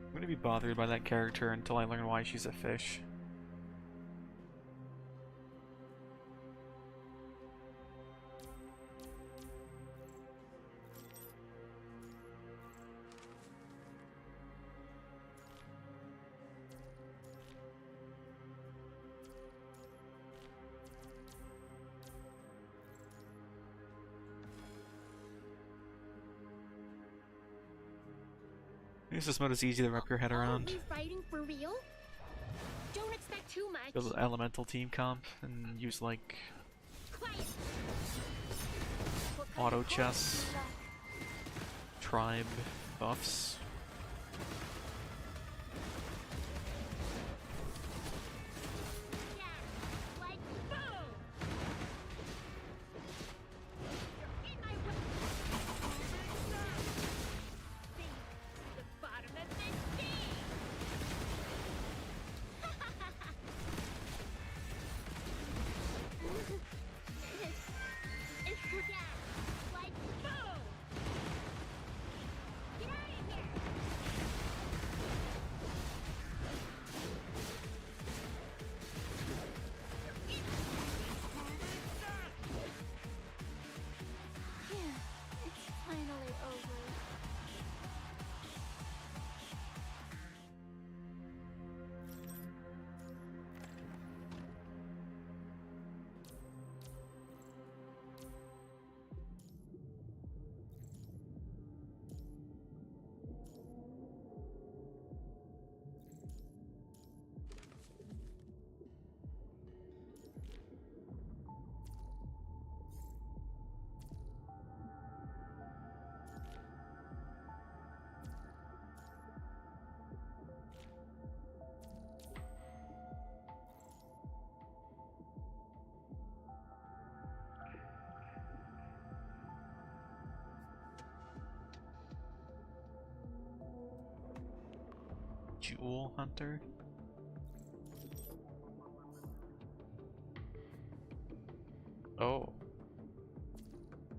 I'm gonna be bothered by that character until I learn why she's a fish. I guess this mode is easy to wrap your head around. Are we fighting for real? Don't expect too much. Build an elemental team comp and use like Quiet. What kind auto of chorus chess, do you like? tribe buffs. Yeah, like boom. In my way. Sink to the bottom of the sea. It's yeah, like boom. Get out of here. Jewel Hunter. Oh.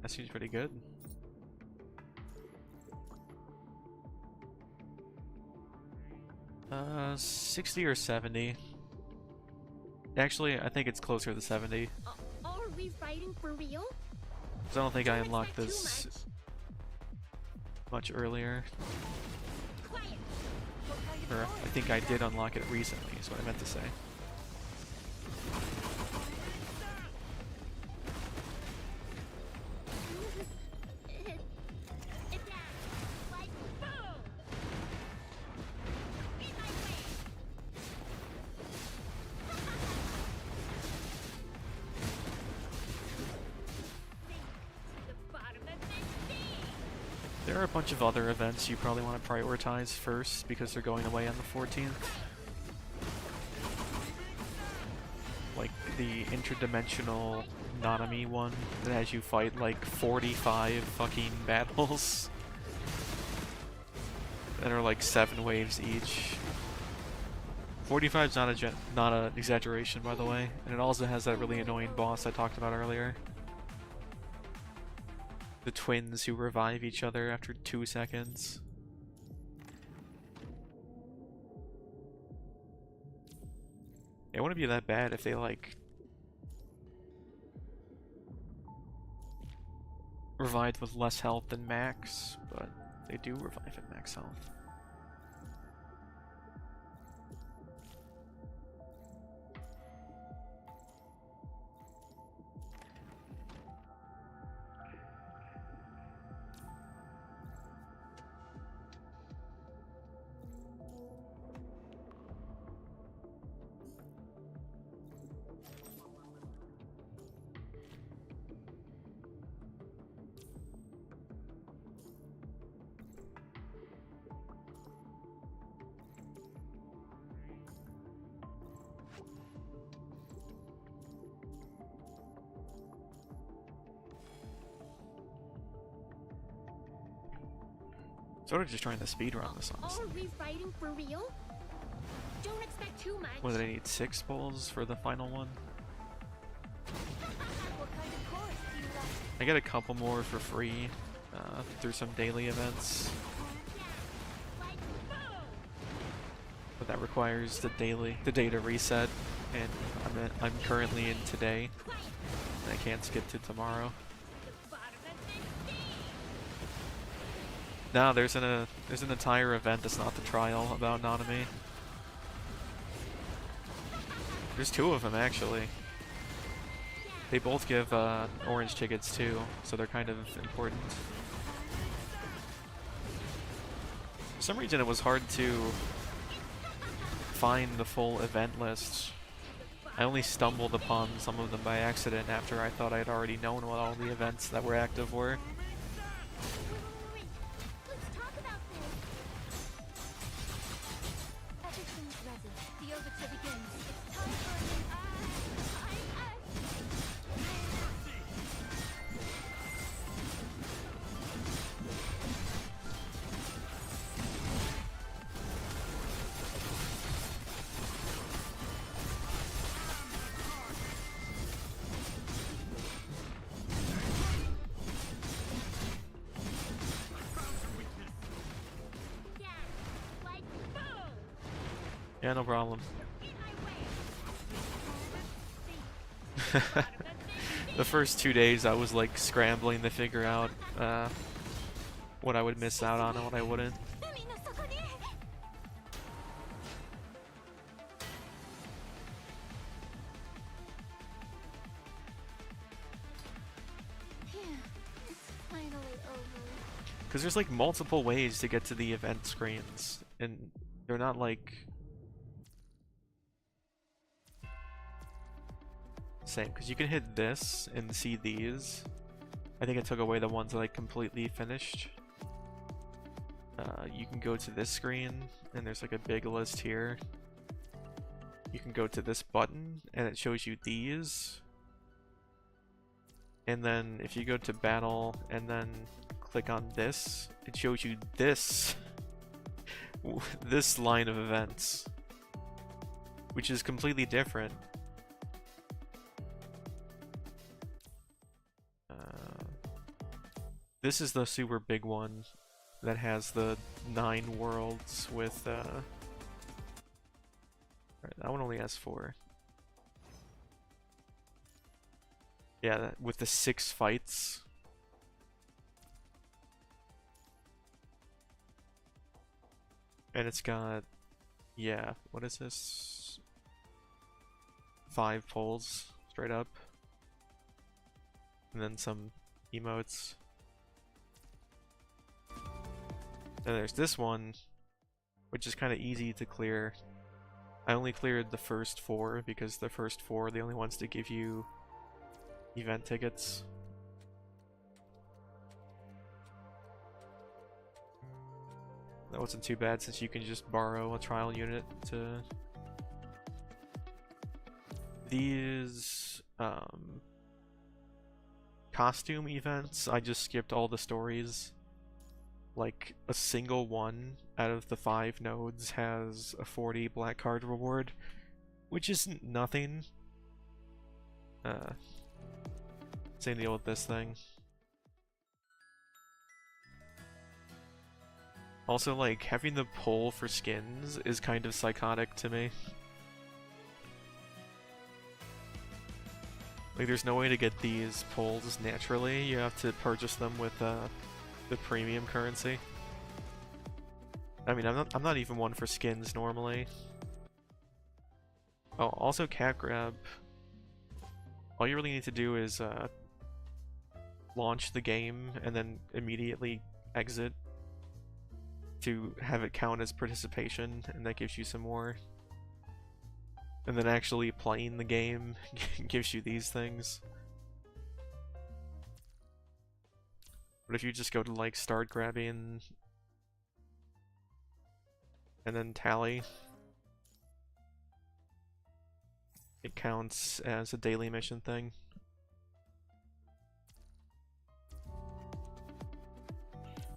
That seems pretty good. Uh, 60 or 70. Actually, I think it's closer to 70. Are we fighting for real? 'Cause I don't think I Don't unlocked expect too this much earlier. Quiet. Or I think I did unlock it recently, is what I meant to say. Like boom. In my way. Sink to the bottom of the sea. There are a bunch of other events you probably want to prioritize first because they're going away on the 14th. Like the interdimensional Nanami one that has you fight like 45 fucking battles that are like 7 waves each. 45 is not an exaggeration, by the way, and it also has that really annoying boss I talked about earlier. The twins who revive each other after 2 seconds. It wouldn't be that bad if they like revived with less health than max, but they do revive at max health. Sort of just trying to speedrun this, honestly. Are we fighting for real? Don't expect too much. What, did I need 6 bowls for the final one? What kind of course do you like? I get a couple more for free through some daily events, Like boom. but that requires the day to reset, and I'm currently in today, Quiet. and I can't skip to tomorrow. The bottom of the sea. No, there's an entire event that's not the trial about Nanami. There's 2 of them actually. They both give orange tickets too, so they're kind of important. For some reason it was hard to find the full event list. I only stumbled upon some of them by accident after I thought I'd already known what all the events that were active were. Wait. Let's talk about this. Everything's ready. The overture begins. It's time for a new Yeah. Like boom. Yeah, no problem. In my way. Bottom of the The first 2 days I was like scrambling to figure out what I would miss out on and what I wouldn't. 海の底に It's finally over. Because there's like multiple ways to get to the event screens, and they're not like same. Because you can hit this and see these. I think it took away the ones that I completely finished. You can go to this screen, and there's like a big list here. You can go to this button, and it shows you these. And then if you go to battle and then click on this, it shows you this. this line of events, which is completely different. This is the super big one that has the 9 worlds with alright, that one only has 4. Yeah, with the 6 fights. And it's got, yeah, what is this? 5 poles straight up. And then some emotes. And there's this one, which is kind of easy to clear. I only cleared the first 4 because the first 4 are the only ones to give you event tickets. That wasn't too bad since you can just borrow a trial unit to... These costume events, I just skipped all the stories. Like, a single one out of the 5 nodes has a 40 black card reward, which isn't nothing. Same deal with this thing. Also, like, having the pull for skins is kind of psychotic to me. Like, there's no way to get these pulls naturally. You have to purchase them with the premium currency. I mean, I'm not even one for skins normally. Oh, also cat grab. All you really need to do is launch the game and then immediately exit to have it count as participation, and that gives you some more. And then actually playing the game gives you these things. But if you just go to like start grabbing and then tally, it counts as a daily mission thing.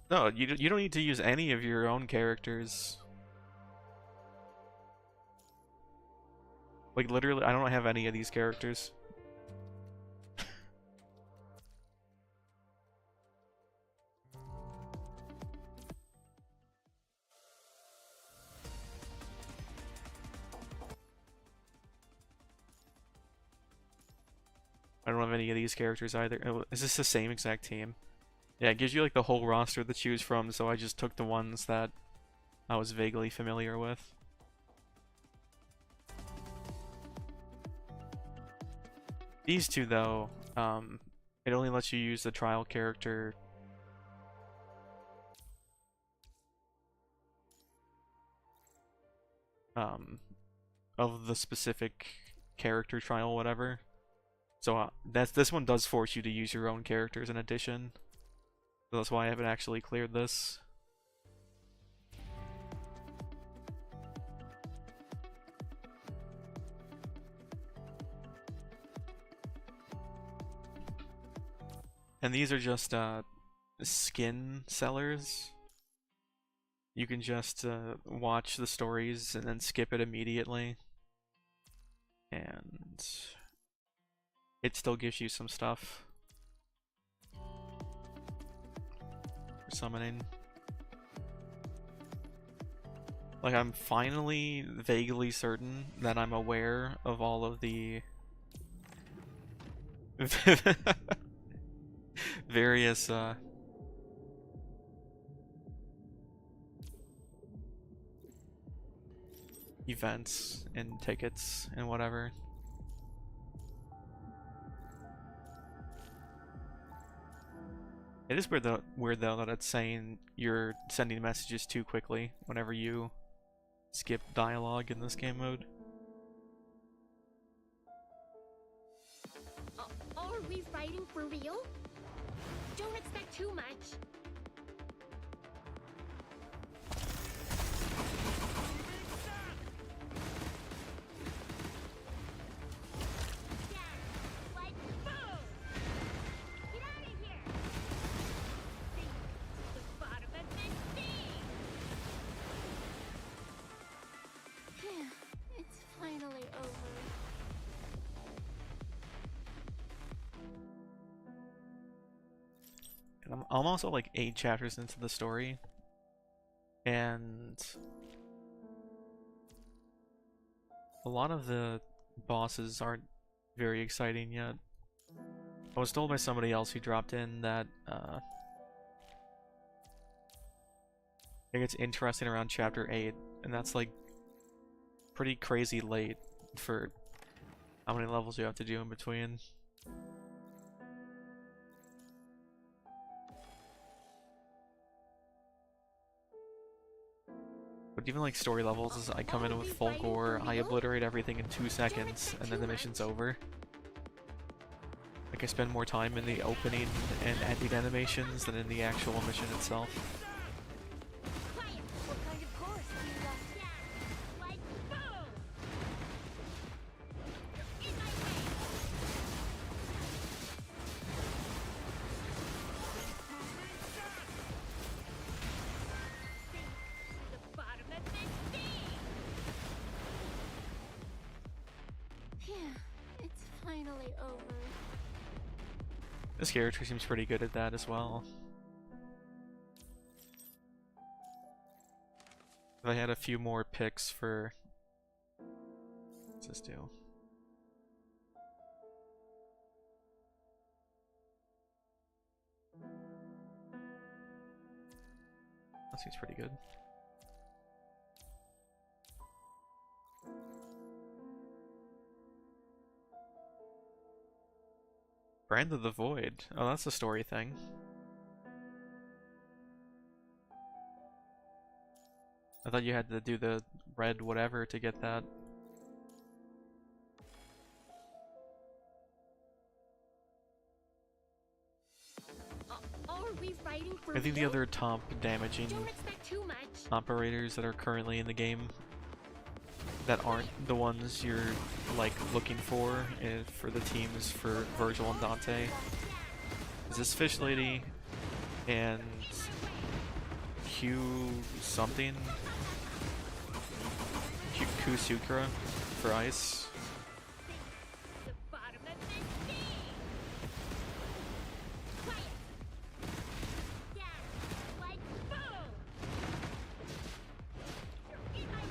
No, you don't need to use any of your own characters. Like literally, I don't have any of these characters. I don't have any of these characters either. Oh, is this the same exact team? Yeah, it gives you like the whole roster to choose from, so I just took the ones that I was vaguely familiar with. These two, though, it only lets you use the trial character of the specific character trial, whatever. So this one does force you to use your own characters in addition. So that's why I haven't actually cleared this. And these are just skin sellers. You can just watch the stories and then skip it immediately. And it still gives you some stuff for summoning. Like, I'm finally vaguely certain that I'm aware of all of the various events and tickets and whatever. It is weird though that it's saying you're sending messages too quickly whenever you skip dialogue in this game mode. Are we fighting for real? Don't expect too much. I'm also like 8 chapters into the story, and a lot of the bosses aren't very exciting yet. I was told by somebody else who dropped in that it gets interesting around chapter 8, and that's like pretty crazy late for how many levels you have to do in between. But even like story levels, I come in with full gore, I obliterate everything in 2 seconds, and then the mission's over. Like I spend more time in the opening and ending animations than in the actual mission itself. Quiet. What kind of course do you like? Yeah, like boom. You're in my way. Sink to the bottom of this sea. Phew, it's finally over. This character seems pretty good at that as well. If I had a few more picks for... What's this do? That seems pretty good. Brand of the Void. Oh, that's a story thing. I thought you had to do the red whatever to get that. Are we fighting for I think the real? other top damaging Don't expect too much. operators that are currently in the game that aren't the ones you're like looking for for the teams for Virgil and Dante is this fish lady and Q something Kusukra for ice. The bottom of this sea. Quiet. Yeah, like boom. You're in my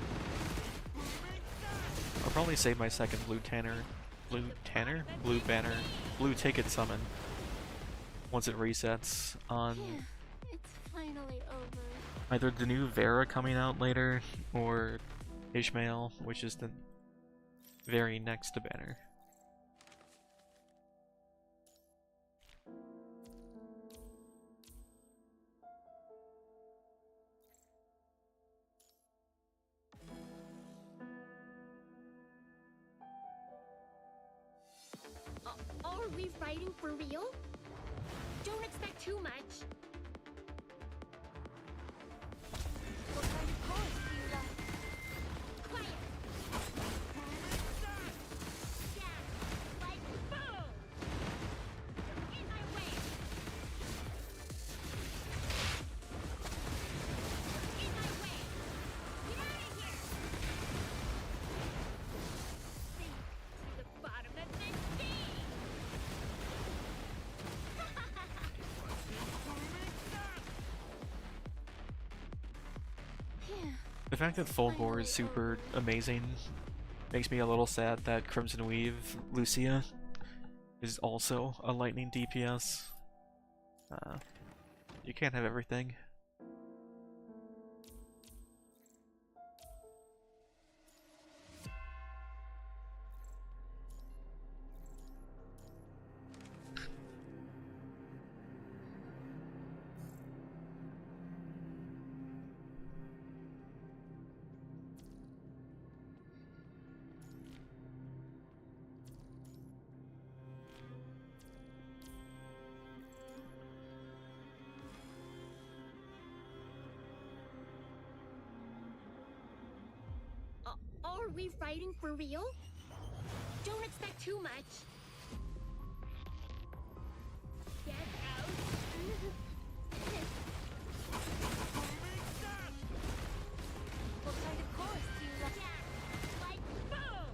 I'll probably save my second blue ticket summon once it resets on Phew, it's finally over. either the new Vera coming out later or Ishmael, which is the very next banner. Are we fighting for real? Don't expect too much. What kind of course do you like? Quiet. Yeah, like boom. You're in my way. You're in my way. Get out of here. Sink to the bottom of this sea. Phew, The fact that full gore is super amazing makes me a little sad that Crimson Weave Lucia is also a lightning DPS. You can't have everything. Are we fighting for real? Don't expect too much. Get out. What kind of course do you like? Yeah, like boom.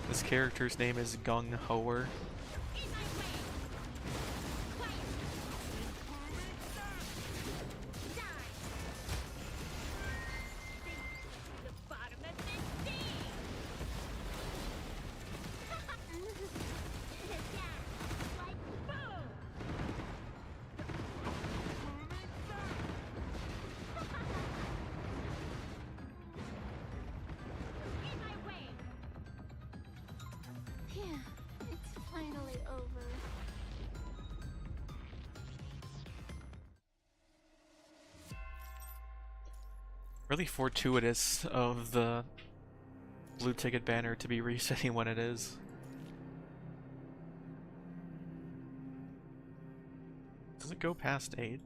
This character's name is Gung Hoer. In my way. Quiet. Really fortuitous of the blue ticket banner to be resetting when it is. Does it go past 8?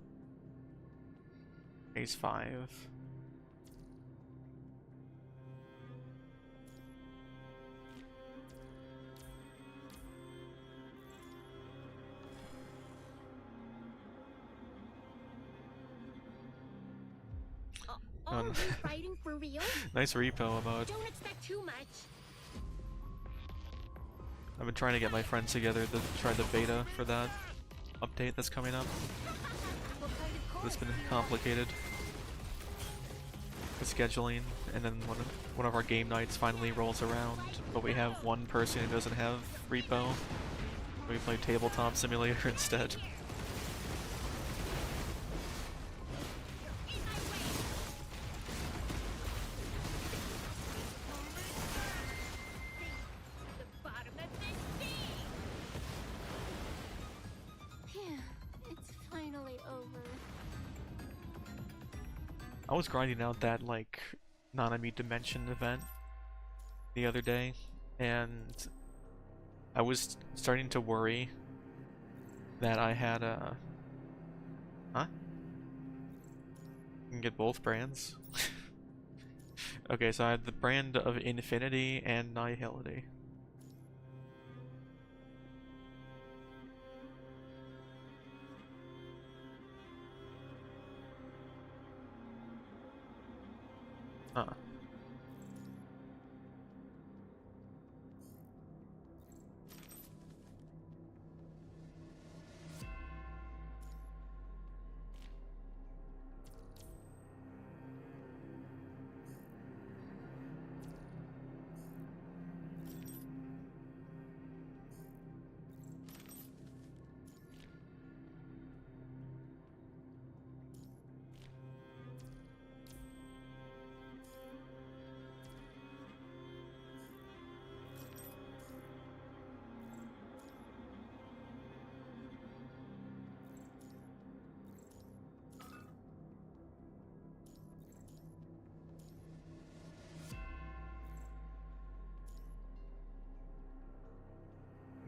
Ace 5. Are we fighting for real? Nice repo mode. Don't expect too much. I've been trying to get my friends together to try the beta for that update that's coming up. What kind of course It's been do you like? complicated. The scheduling, and then one of our game nights finally rolls around, but we have one person who doesn't have repo. We play Tabletop Simulator instead. The bottom of the sea. Phew, it's finally over. I was grinding out that like non-enemy dimension event the other day, and I was starting to worry that I had a... Huh? You can get both brands? Okay, so I had the brand of Infinity and Nihility. Huh.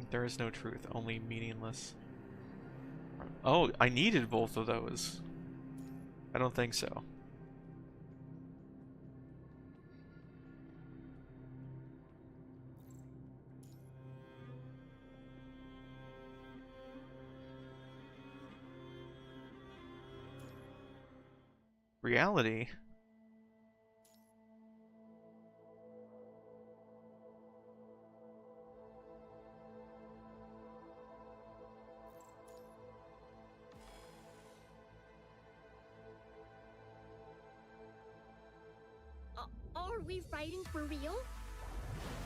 There is no truth, only meaningless. Oh, I needed both of those. I don't think so. Reality? Are we fighting for real?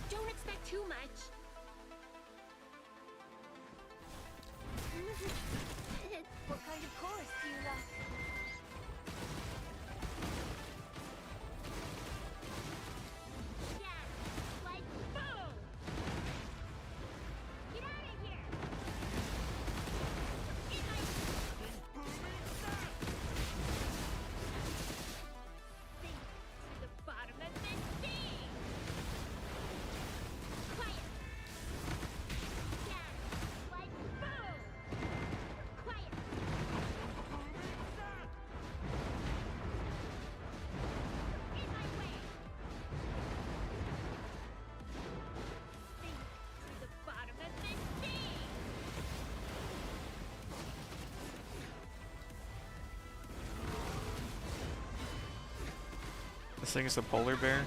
Don't expect too much. What kind of course do you like? Yeah, like boom! Get out of here! In my Sink to the bottom of the sea. quiet! Yeah, like boom! Quiet! In my way! Sink to the bottom of the sea. This thing is a polar bear?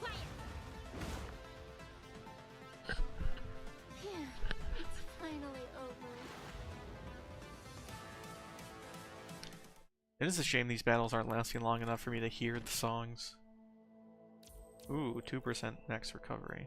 Quiet! Phew, it's finally over. It is a shame these battles aren't lasting long enough for me to hear the songs. Ooh, 2% max recovery.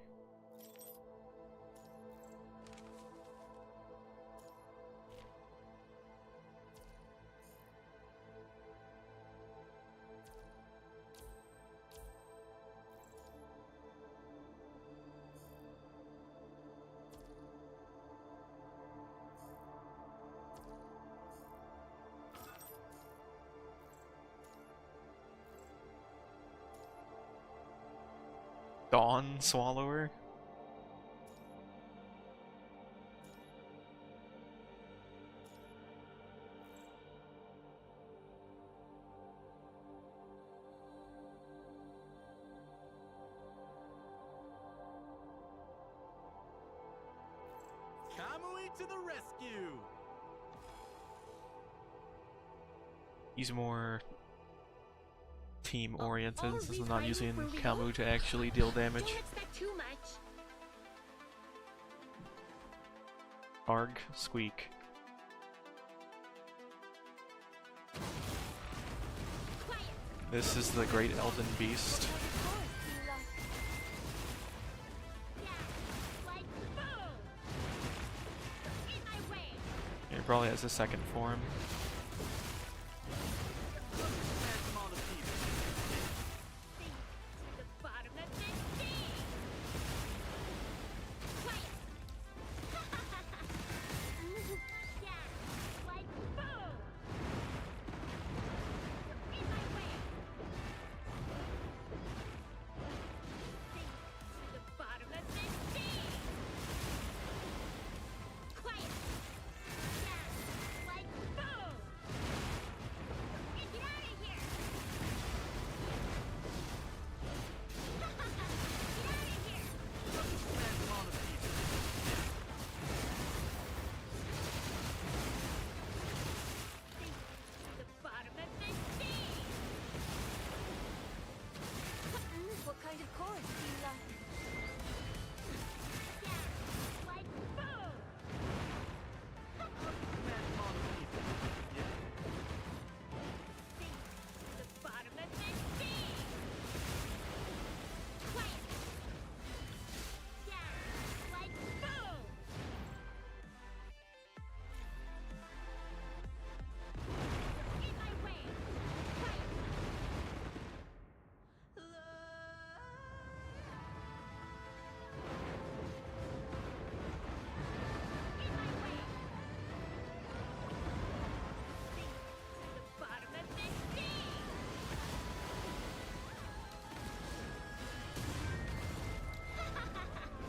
Dawn Swallower. Kamui to the rescue! He's more team-oriented, Are since we I'm not fighting using for real? Kamu to actually deal damage. Don't expect too much. Arg, squeak. Quiet. This is the Great Elden Beast. Yeah, like boom! In my way! He probably has a second form. Smash them all to pieces. Think to the bottom of this sea! Quiet! Yeah, like boom! In my way! Think to the bottom of this sea! Quiet! Yeah, like boom! Get out of here! Get out of here! Smash them all to pieces. Think to the bottom of this sea! What kind of chorus do you like? Yeah, like boom! Smash them all to pieces. Yeah. Think to the bottom of this sea! Quiet! Yeah, like boom! In my way! Quiet! In my way! Think to the bottom of this sea!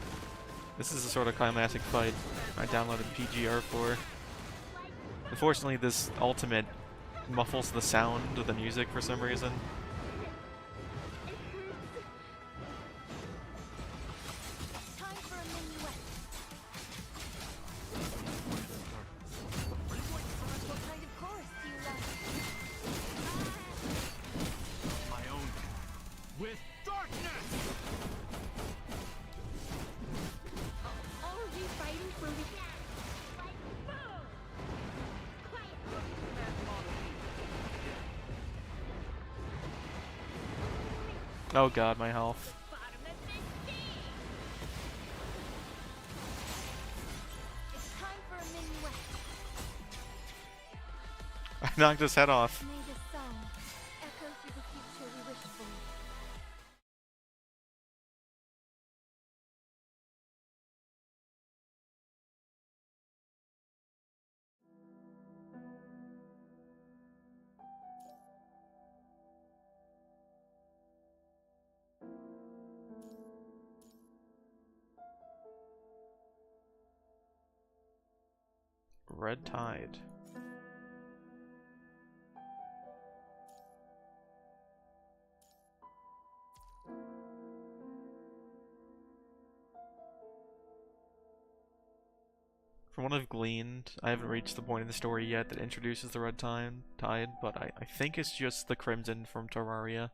This is the sort of climactic fight I downloaded PGR for. Like Unfortunately, this ultimate muffles the sound of the music for some reason. Time for a minuet. What kind of chorus do you like? My own path. With darkness! Are we fighting for real? like boom! Quiet! Smash them all to pieces. Yeah. Oh god, my health. Bottom of this sea! It's time for a minuet. I knocked his head off. May this song echo through the future we wish for. Red Tide. From what I've gleaned, I haven't reached the point in the story yet that introduces the Tide, but I think it's just the Crimson from Terraria.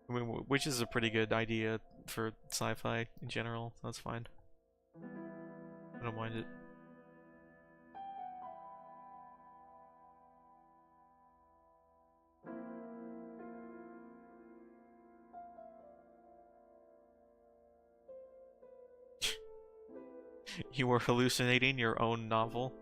I mean, which is a pretty good idea for sci-fi in general, so that's fine. I don't mind it. You were hallucinating your own novel?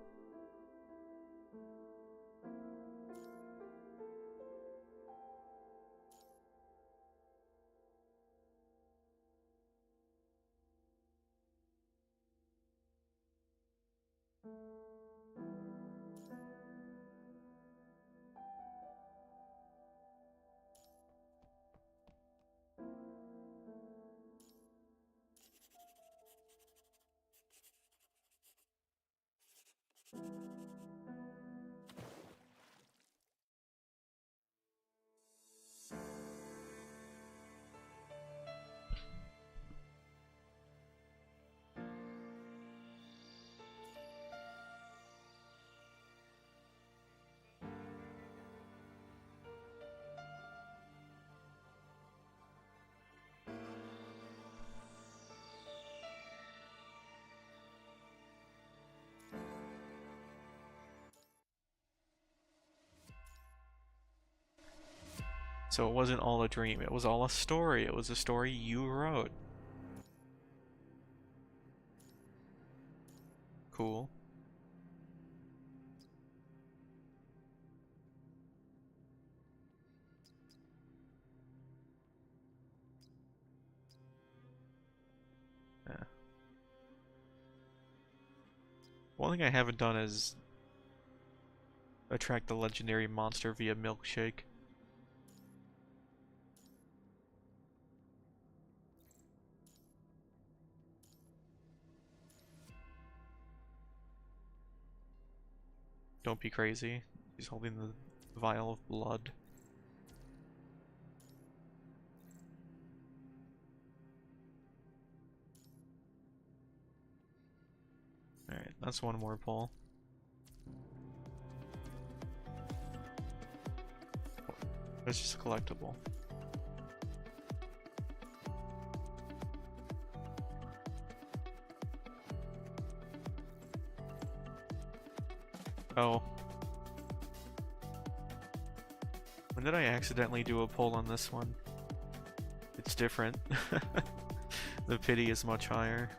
So it wasn't all a dream, it was all a story. It was a story you wrote. Cool. Yeah. One thing I haven't done is attract the legendary monster via milkshake. Don't be crazy. He's holding the vial of blood. Alright, that's one more pull. It's just a collectible. Oh. When did I accidentally do a pull on this one? It's different. The pity is much higher.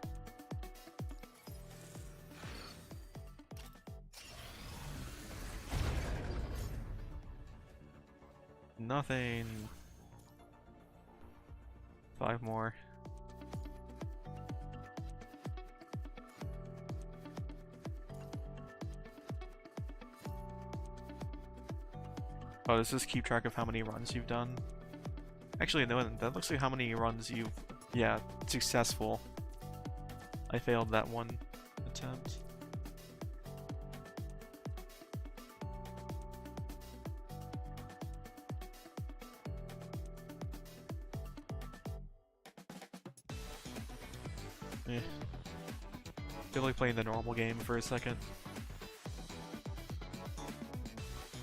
Nothing. 5 more. Oh, does this keep track of how many runs you've done? Actually, no, that looks like how many runs you've... Yeah, successful. I failed that one attempt. Eh. Feel like playing the normal game for a second.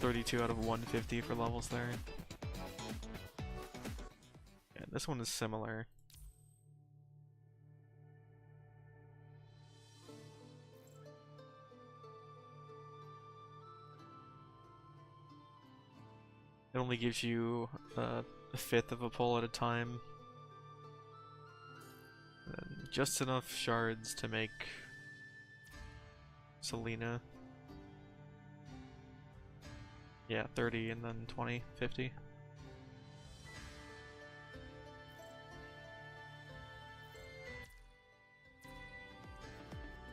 32 out of 150 for levels there. Yeah, this one is similar. It only gives you a fifth of a pull at a time. And just enough shards to make Selena. Yeah, 30 and then 20, 50.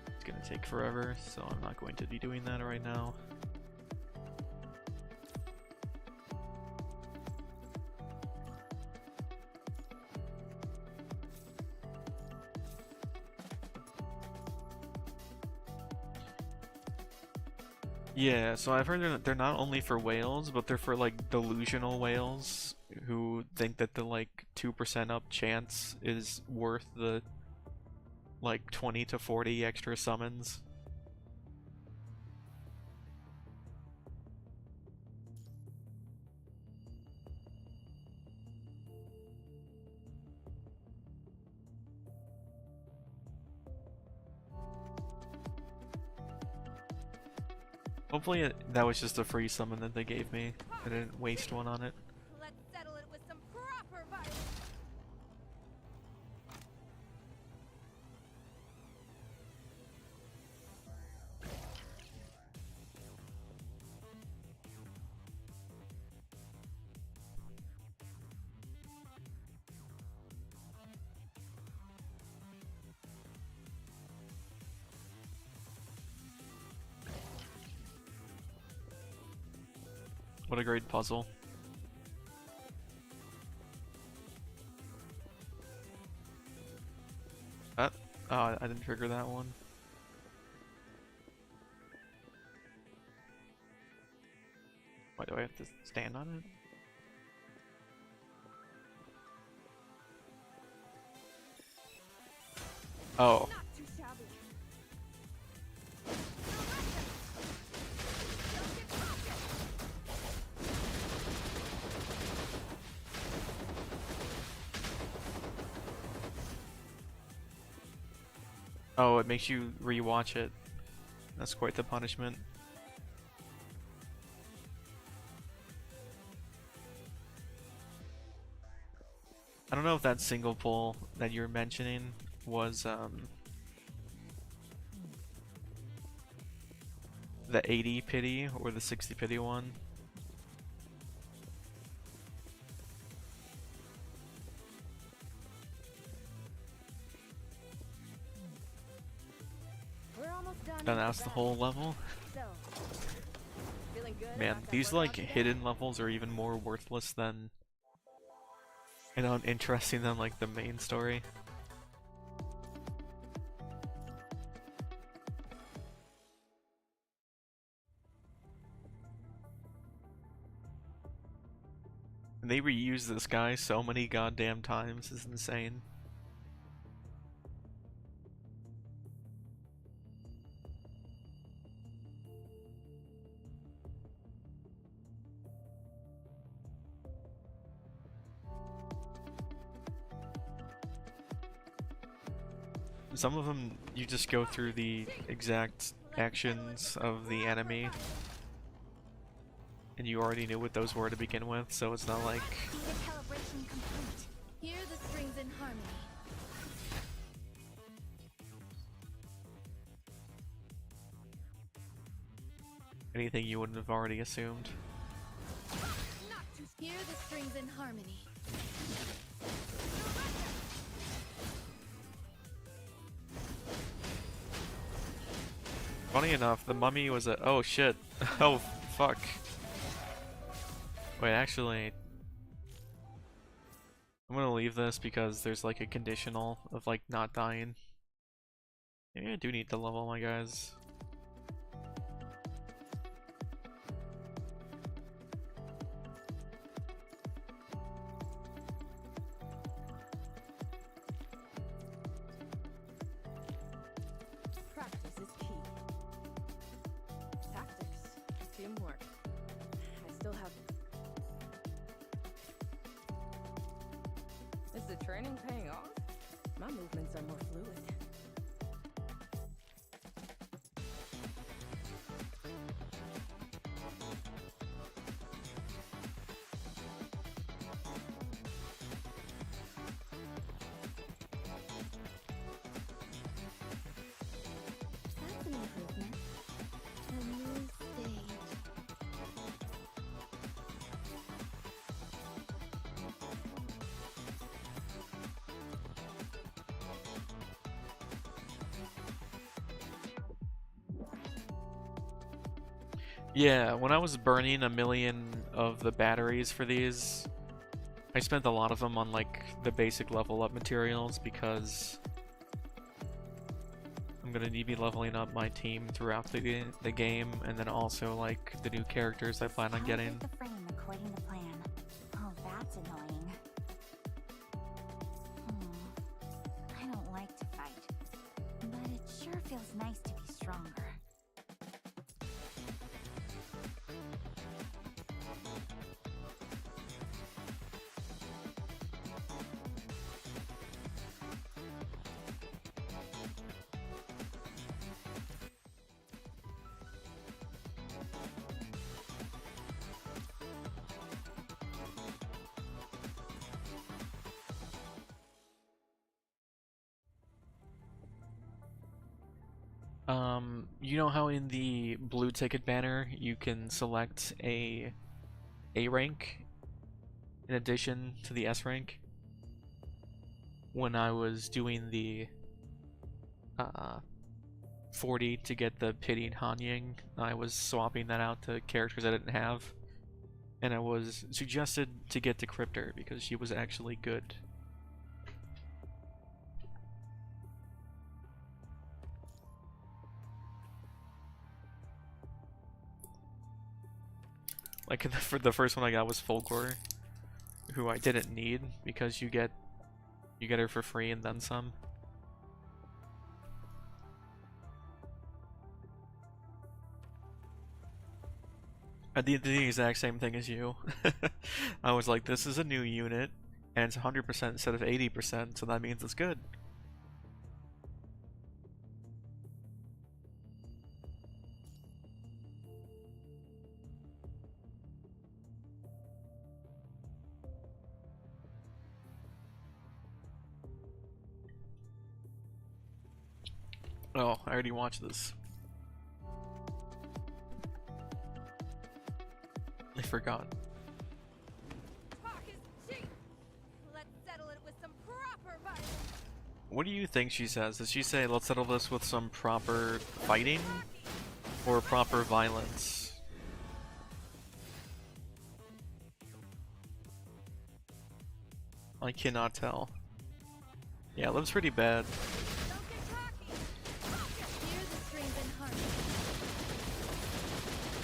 It's gonna take forever, so I'm not going to be doing that right now. Yeah, so I've heard they're not only for whales, but they're for like delusional whales who think that the like 2% up chance is worth the like 20 to 40 extra summons. Hopefully that was just a free summon that they gave me. I didn't waste one on it. Let's settle it with some proper violence. What a great puzzle. Oh, I didn't trigger that one. Why do I have to stand on it? Oh. Not too shabby. Oh, it makes you rewatch it. That's quite the punishment. I don't know if that single pull that you're mentioning was the 80 pity or the 60 pity one. We're almost done. And that's the whole level. So, feeling good Man, about that these workout like today? hidden levels are even more worthless than and uninteresting than like the main story. And they reuse this guy so many goddamn times, it's insane. Some of them, you just go through the exact actions of the enemy, and you already knew what those were to begin with, so it's not like... Data calibration complete. Hear the strings in harmony. anything you wouldn't have already assumed. Not to hear the strings in harmony. Funny enough, the mummy was a... Oh shit. Oh fuck. Wait, actually... I'm gonna leave this because there's like a conditional of like not dying. Maybe I do need to level my guys. Practice is key. Tactics, teamwork. I still have. Is the training paying off? My movements are more fluid. That's an improvement. A new stage. Yeah, when I was burning a million of the batteries for these, I spent a lot of them on like the basic level up materials because I'm gonna need to be leveling up my team throughout the game, and then also like the new characters I plan on getting. The frame according to plan. Oh, that's annoying. I don't like to fight, but it sure feels nice to be stronger. You know how in the blue ticket banner you can select a rank in addition to the S rank? When I was doing the 40 to get the pitied Hanying, I was swapping that out to characters I didn't have, and I was suggested to get Decryptor because she was actually good. Like for the first one I got was Fulgor, who I didn't need because you get her for free and then some. I did the exact same thing as you. I was like, this is a new unit, and it's 100% instead of 80%, so that means it's good. Oh, I already watched this. I forgot. Talk is cheap. Let's settle it with some proper violence. What do you think she says? Does she say, let's settle this with some proper fighting? Or proper violence? I cannot tell. Yeah, it looks pretty bad. Don't get cocky. Hear the strings in harmony.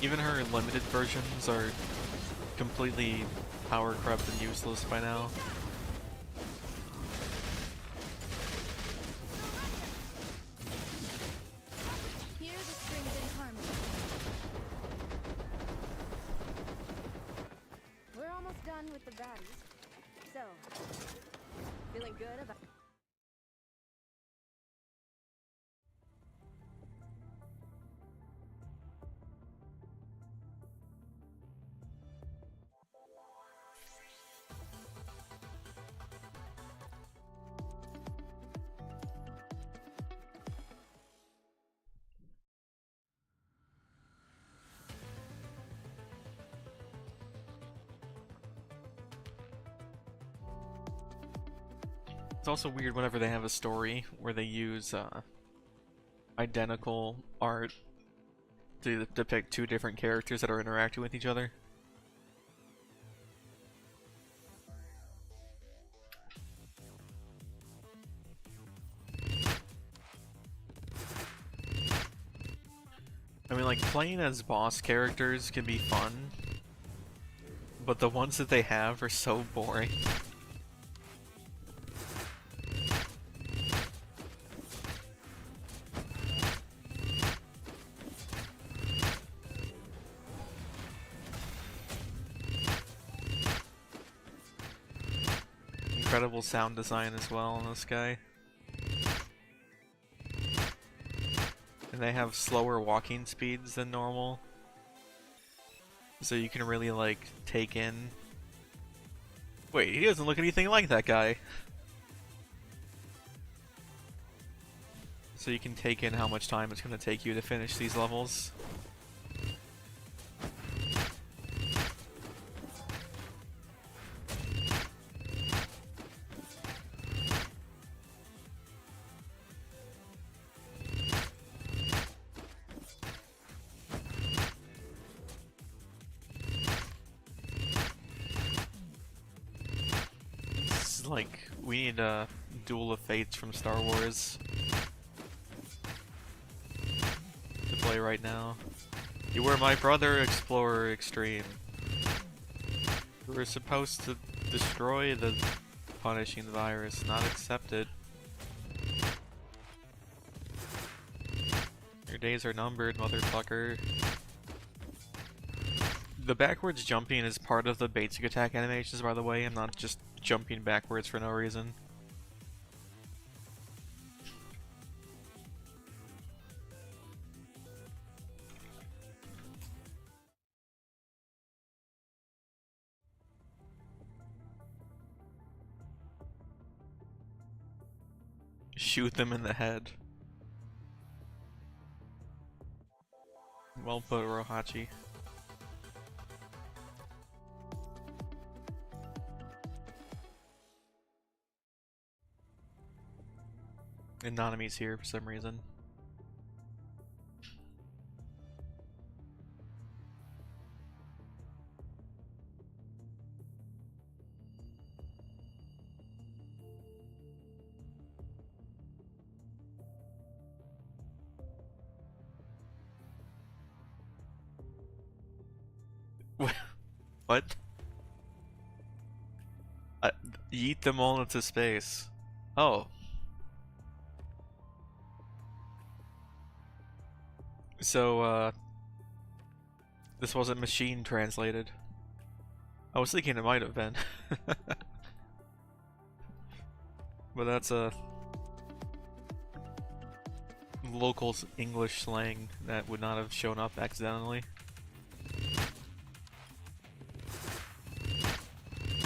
Even her limited versions are completely power corrupt and useless by now. Hear the strings in harmony. We're almost done with the baddies. So, feeling good about. It's also weird whenever they have a story where they use identical art to depict two different characters that are interacting with each other. I mean, like, playing as boss characters can be fun, but the ones that they have are so boring. Incredible sound design as well on this guy. And they have slower walking speeds than normal. So you can really, like, take in... Wait, he doesn't look anything like that guy! So you can take in how much time it's going to take you to finish these levels. Like, we need a Duel of Fates from Star Wars to play right now. You were my brother, Explorer Extreme. You were supposed to destroy the punishing virus, not accept it. Your days are numbered, motherfucker. The backwards jumping is part of the basic attack animations, by the way. I'm not just jumping backwards for no reason. Shoot them in the head. Well put, Rohachi. And Nanami's here for some reason. What? Yeet them all into space. Oh. So, this wasn't machine translated. I was thinking it might have been. But that's a local English slang that would not have shown up accidentally.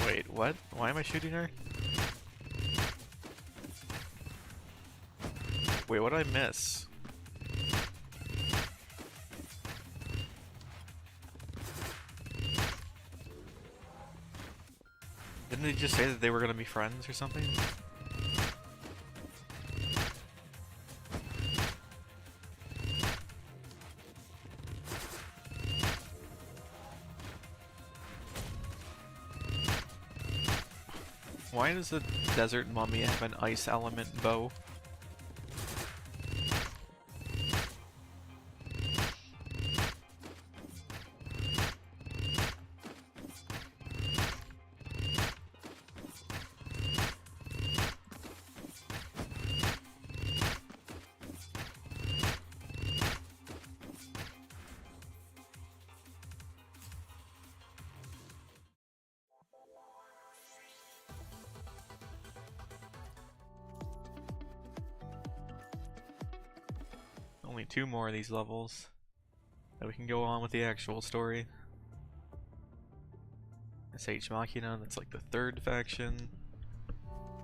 Wait, what? Why am I shooting her? Wait, what did I miss? Didn't they just say that they were gonna be friends or something? Why does the desert mummy have an ice element bow? Only 2 more of these levels. Then we can go on with the actual story. SH Machina, that's like the 3rd faction.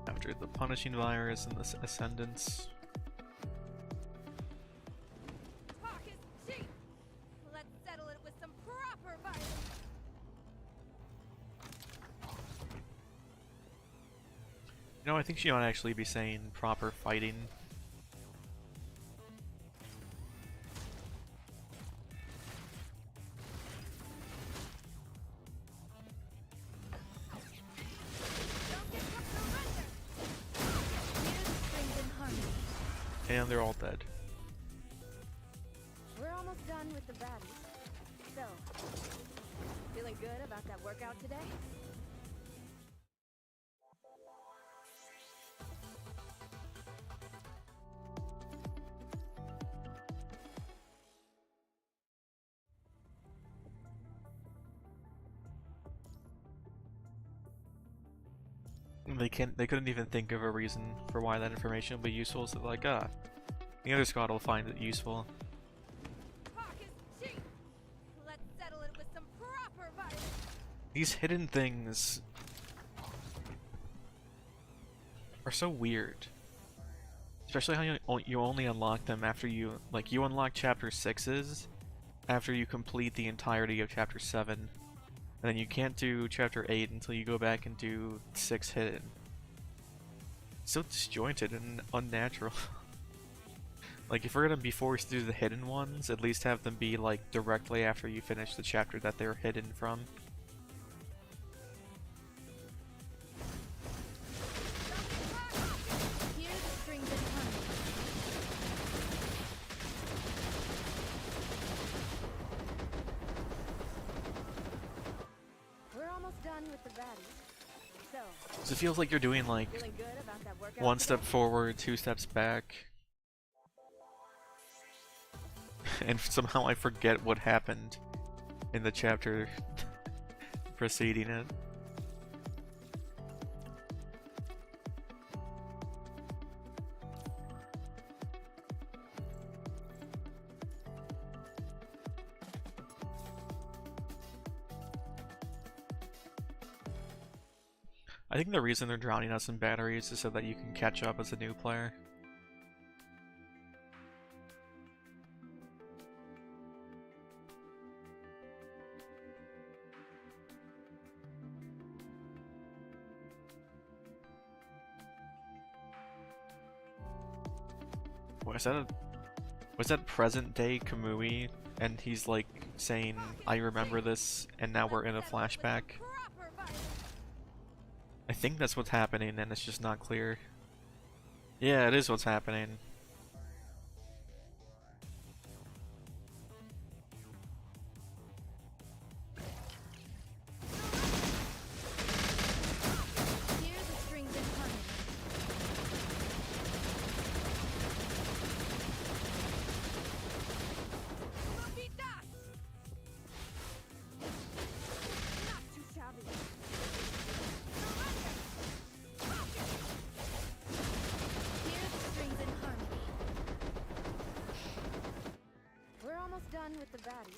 After the Punishing Virus and the Ascendants. Talk is cheap. Let's settle it with some proper violence. You know, I think she might actually be saying proper fighting. And they're all dead. We're almost done with the baddies. So, feeling good about that workout today? They couldn't even think of a reason for why that information would be useful, so they're like, the other squad will find it useful. Talk is cheap. Let's settle it with some proper violence. These hidden things are so weird. Especially how you only unlock them after you unlock chapter 6's after you complete the entirety of chapter 7. And then you can't do chapter 8 until you go back and do 6 hidden. So disjointed and unnatural. Like, if we're gonna be forced to do the hidden ones, at least have them be like directly after you finish the chapter that they're hidden from. Hear the strings in harmony. We're almost done with the baddies. So, it feels like you're doing like feeling good about that workout 1 today? step forward, 2 steps back. And somehow I forget what happened in the chapter preceding it. I think the reason they're drowning us in batteries is so that you can catch up as a new player. Was that present day Kamui? And he's like saying, I remember this, and now we're in a flashback. Proper violence. I think that's what's happening, and it's just not clear. Yeah, it is what's happening. done with the baddies.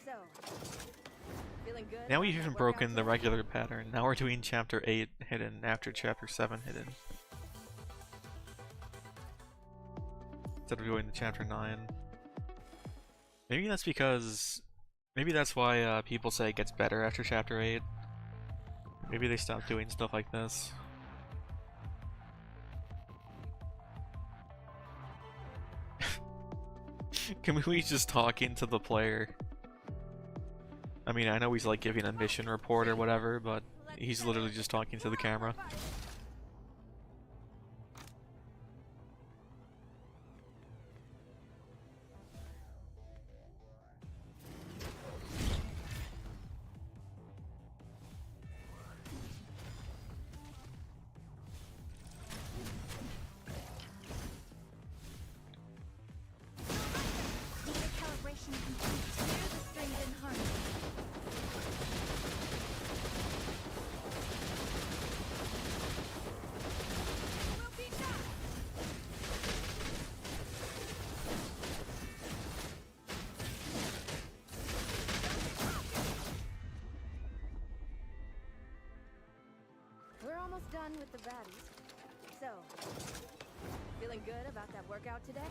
So, feeling good? Now about we've that even workout broken the today? regular pattern. Now we're doing chapter 8 hidden after chapter 7 hidden. Instead of doing the chapter 9. Maybe that's because... Maybe that's why people say it gets better after chapter 8. Maybe they stopped doing stuff like this. Kamui's just talking to the player. I mean, I know he's like giving a mission report or whatever, but he's literally just talking to the camera. Data calibration complete. Hear the strings in harmony. Will be done. We're almost done with the baddies. So, feeling good about that workout today?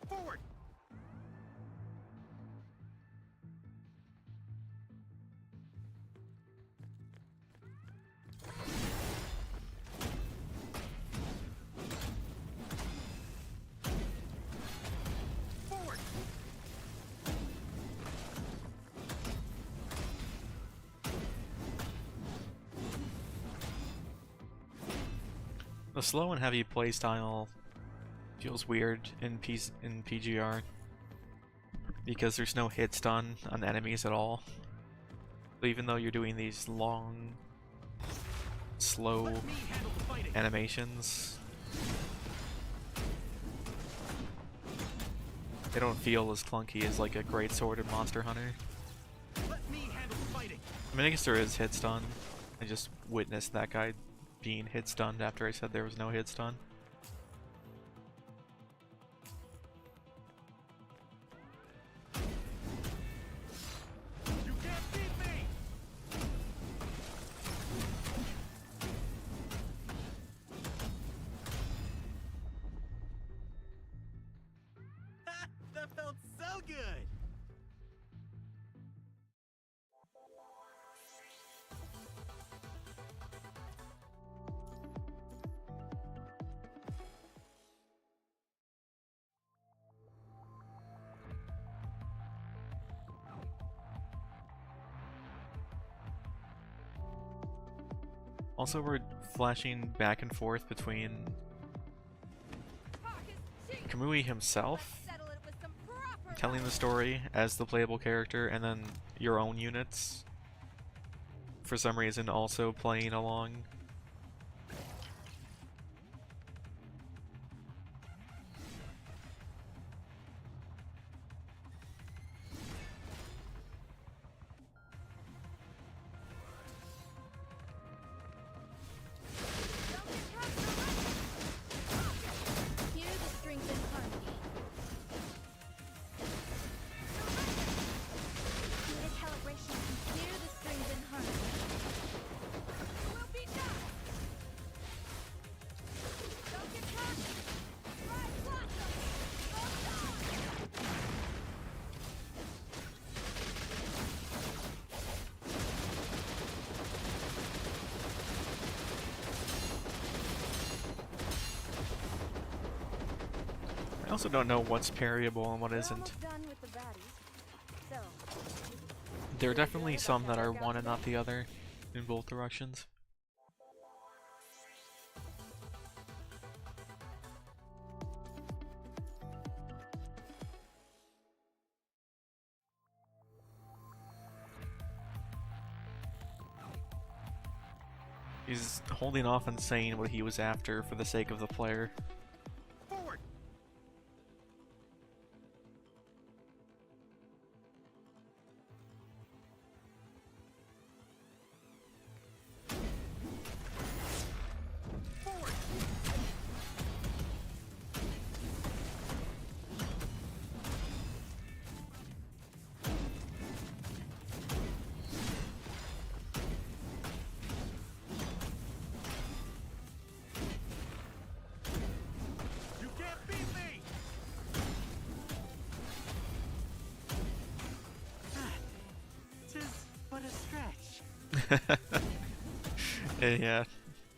Forward! Forward! The slow and heavy playstyle feels weird in PGR because there's no hit stun on enemies at all. So even though you're doing these long, slow Let me handle the fighting! animations, they don't feel as clunky as like a great sword in Monster Hunter. Let me handle the fighting! I mean, I guess there is hit stun. I just witnessed that guy being hit stunned after I said there was no hit stun. You can't beat me! Ha! That felt so good! Also, we're flashing back and forth between Kamui himself Settle it with some proper telling the story as the playable character, and then your own units for some reason also playing along. Hear the strings in harmony. Data calibration complete. Hear the strings in harmony. Will be done. Don't get caught. Right, blossom. Go down. I also don't know what's parryable and what We're isn't. almost done with the baddies. So, There are definitely some that are one and not the other in both directions. He's holding off on saying what he was after for the sake of the player. Forward! Forward! You can't beat me! Tis but a stretch. Yeah,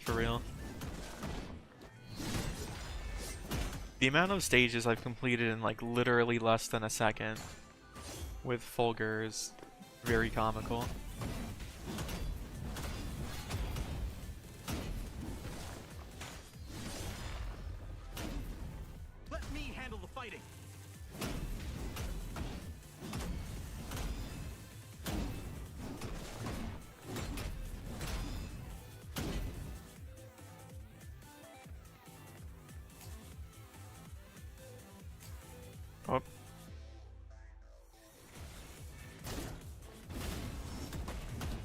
for real. The amount of stages I've completed in like literally less than a second with Fulgur is very comical. Let me handle the fighting. Oh,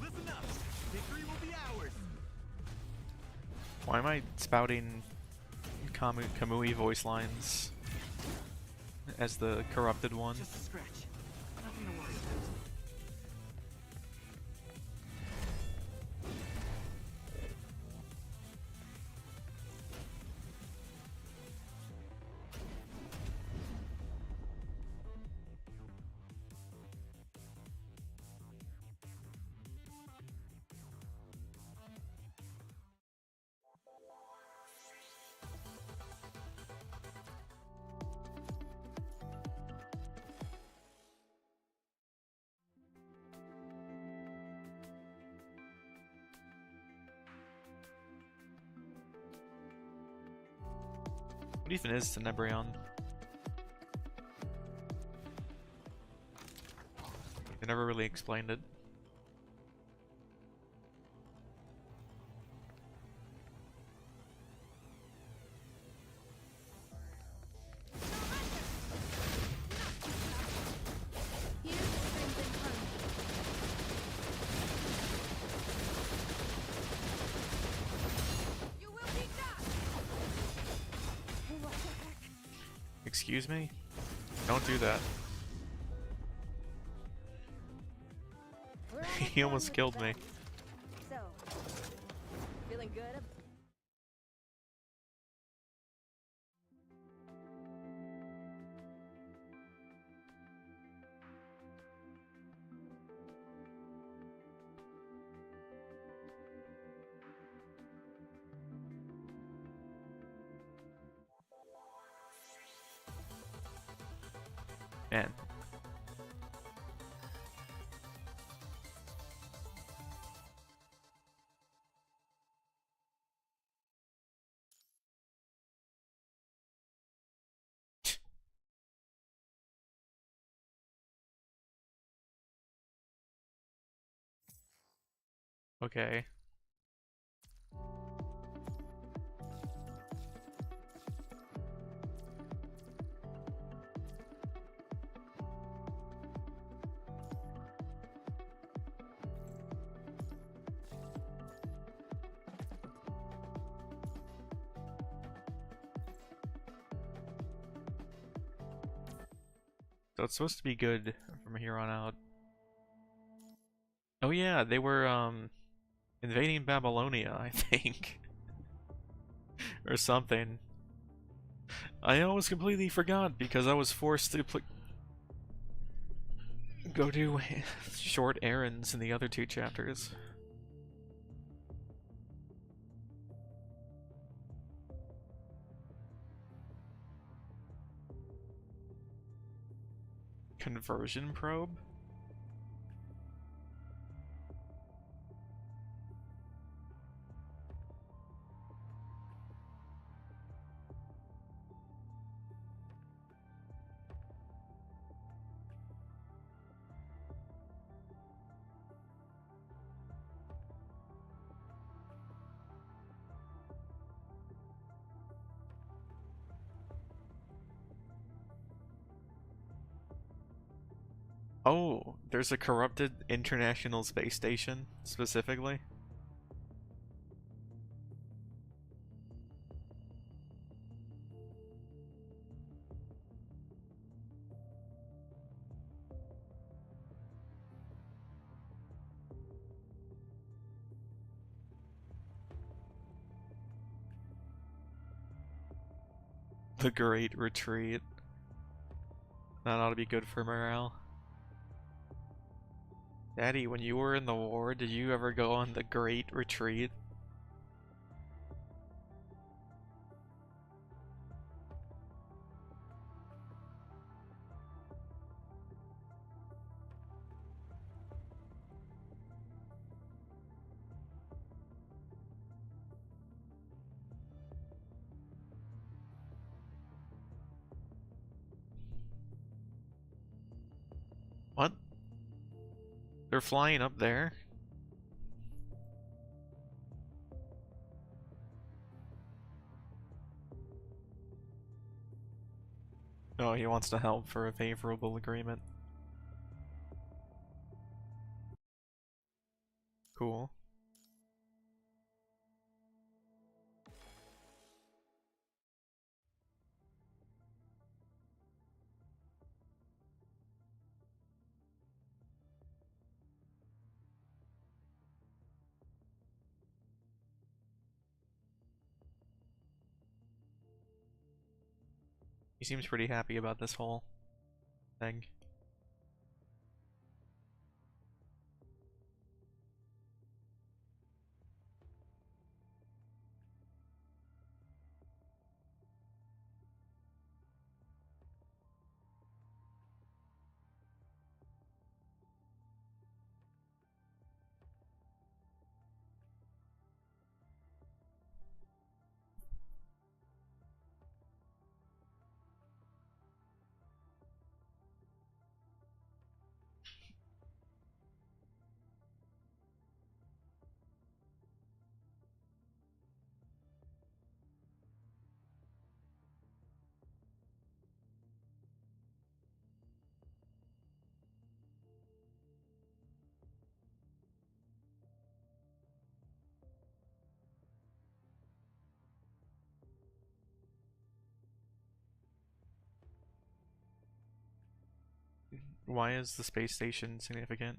Listen up. Victory will be ours. why am I spouting Kamui voice lines as the corrupted one? Just a scratch. Nothing to worry about. What even is Tenebrion? They never really explained it. Here's the crimson hunt. You will be done. What the heck? Excuse me? Don't do that. We're He almost done with killed that. me. So, feeling good? Man. Okay. So it's supposed to be good from here on out. Oh yeah, they were invading Babylonia, I think. Or something. I almost completely forgot because I was forced to go do short errands in the other two chapters. Conversion probe? Oh, there's a corrupted International Space Station, specifically. The Great Retreat. That ought to be good for morale. Daddy, when you were in the war, did you ever go on the Great Retreat? What? They're flying up there? Oh, he wants to help for a favorable agreement. Cool. He seems pretty happy about this whole thing. Why is the space station significant?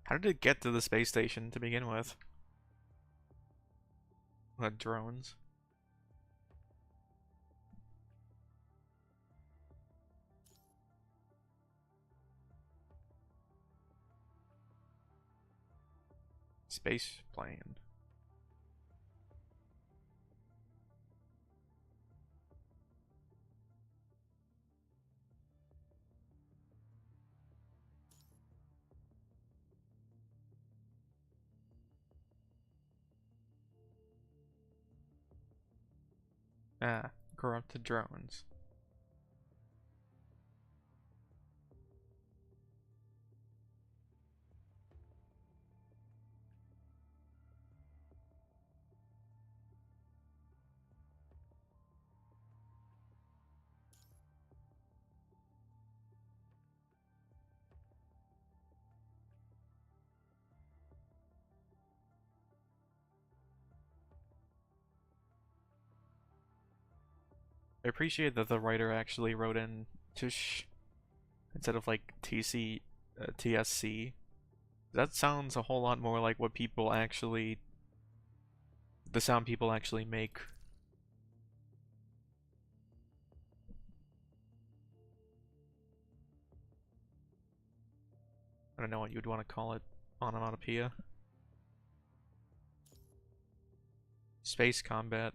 How did it get to the space station to begin with? Drones? Space plane. Ah, corrupted drones. I appreciate that the writer actually wrote in Tush instead of like TSC. That sounds a whole lot more like what people actually, the sound people actually make. I don't know what you'd want to call it. Onomatopoeia. Space combat.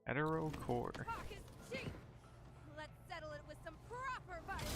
Hetero core. Talk is cheap. Let's settle it with some proper violence.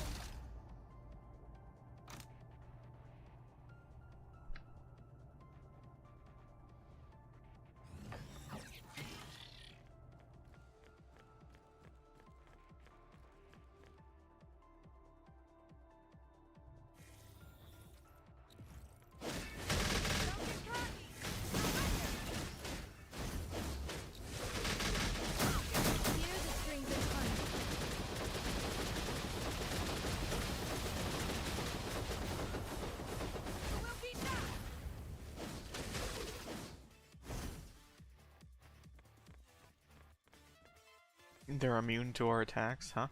They're immune to our attacks, huh?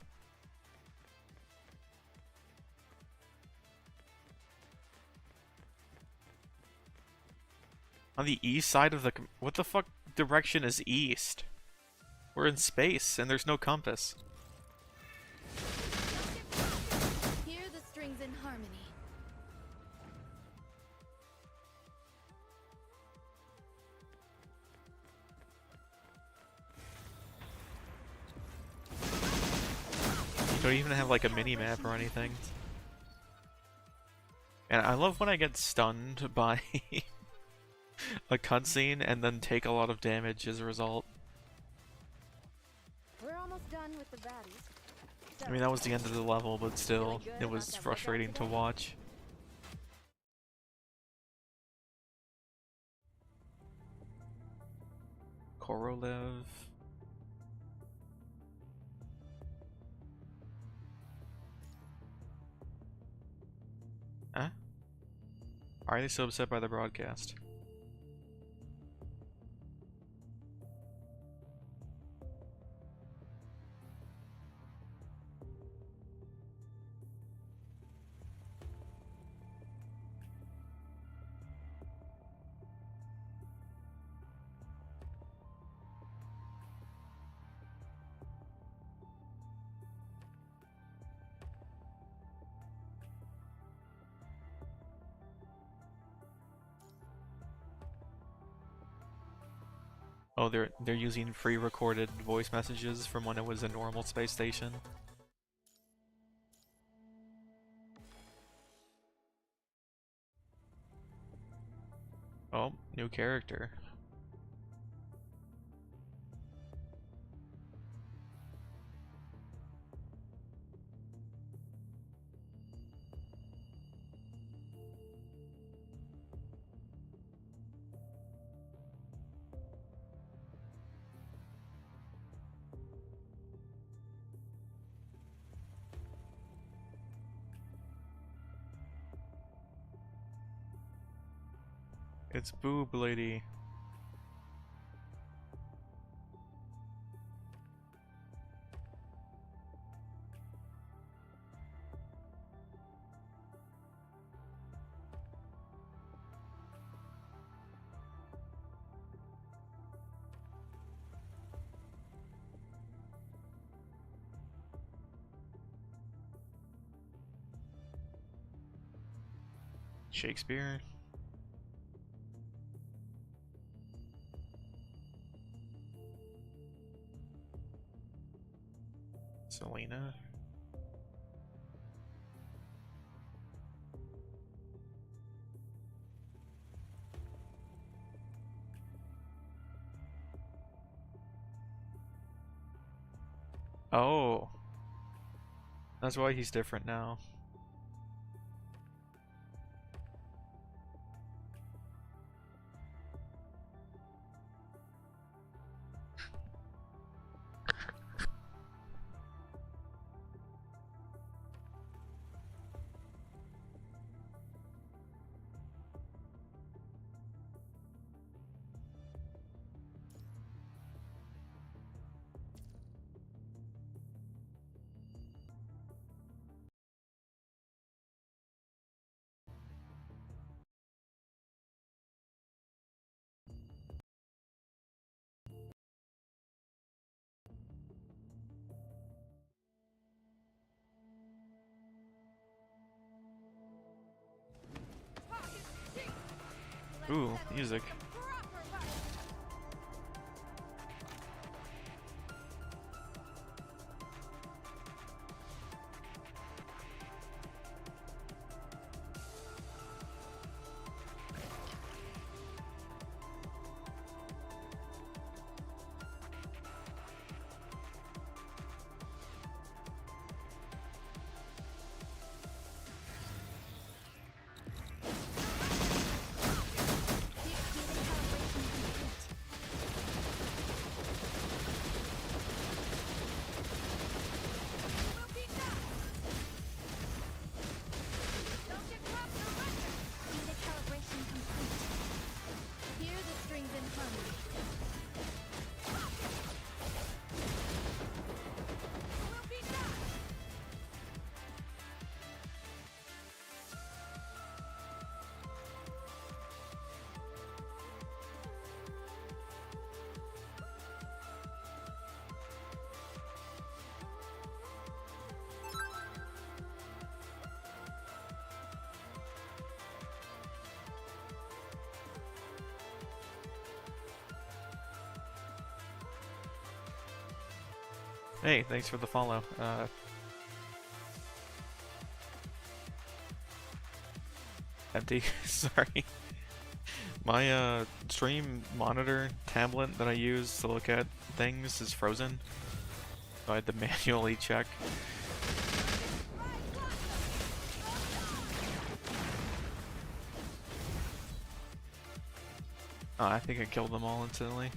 On the east side of the... What the fuck direction is east? We're in space, and there's no compass. Hear the strings in harmony. You don't even have like a mini-map or anything. And I love when I get stunned by a cutscene and then take a lot of damage as a result. We're almost done with the baddies. I mean, that was the end of the level, but still, it was frustrating to watch. Korolev. Huh? Why are they so upset by the broadcast? Oh, they're using pre-recorded voice messages from when it was a normal space station. Oh, new character. It's Boob Lady. Shakespeare. Selena. Oh. That's why he's different now. Ooh, music. Hey, thanks for the follow. Empty. Sorry. My stream monitor tablet that I use to look at things is frozen. So I had to manually check. I think I killed them all instantly.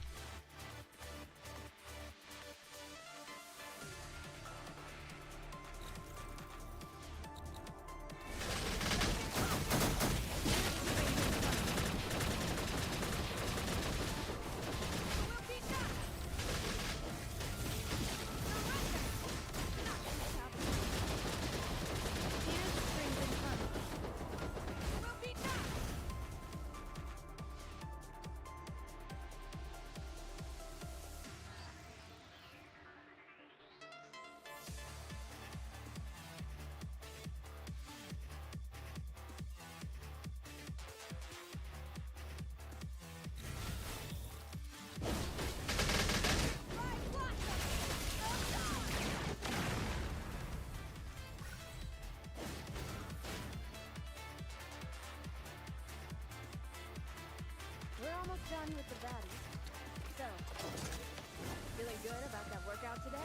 We're almost done with the baddies. So, feeling good about that workout today?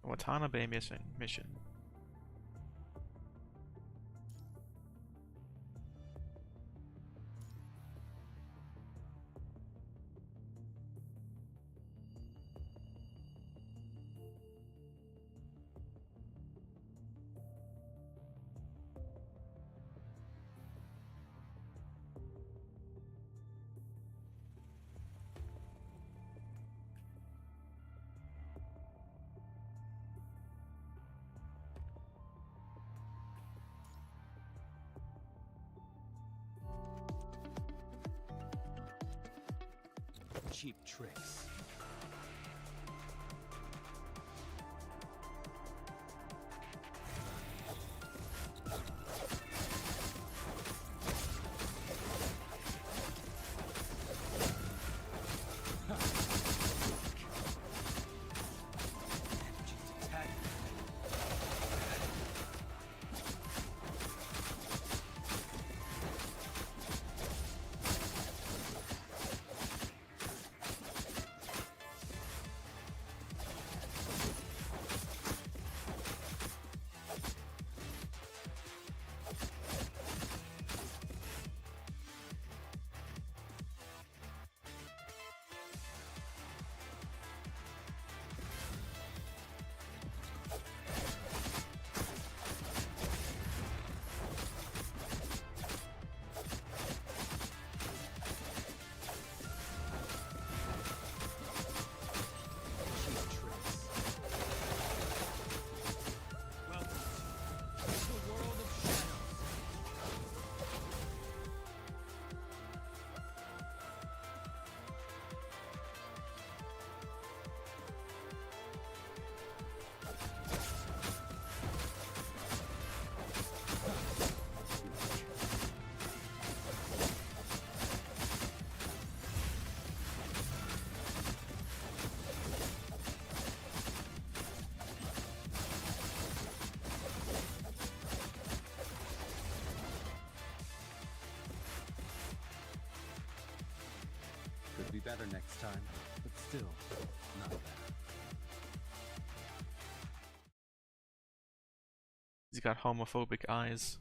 Watanabe mission. Cheap tricks. be better next time, but still, not bad. He's got homophobic eyes.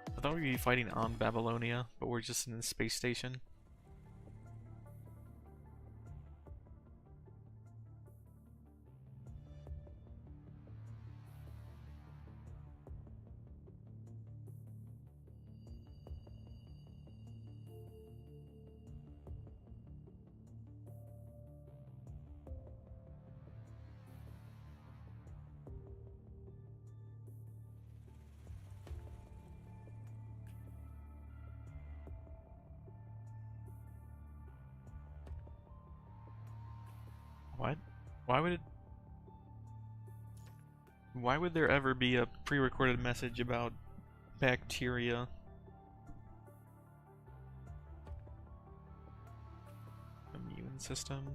I thought we'd be fighting on Babylonia, but we're just in the space station. What? Why would there ever be a pre-recorded message about bacteria? Immune system?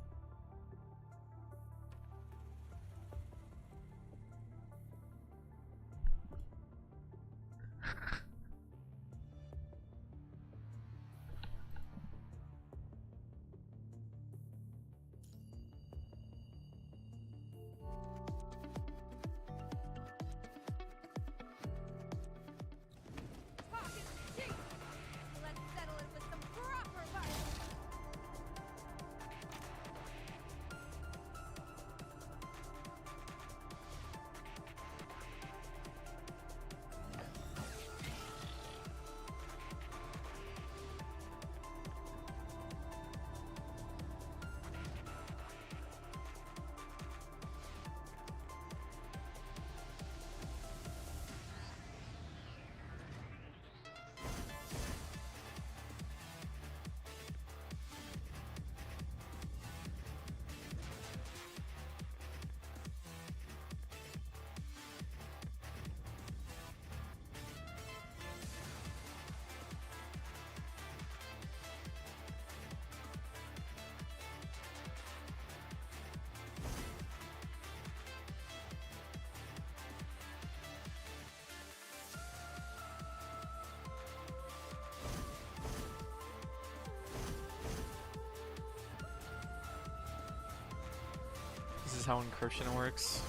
Talking cheap. Let's settle it with some proper violence. This is how encryption works.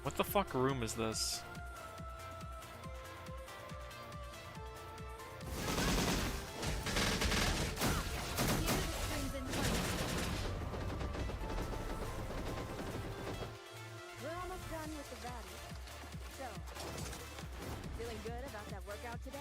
What the fuck room is this? We're almost done with the valley. So, feeling good about that workout today?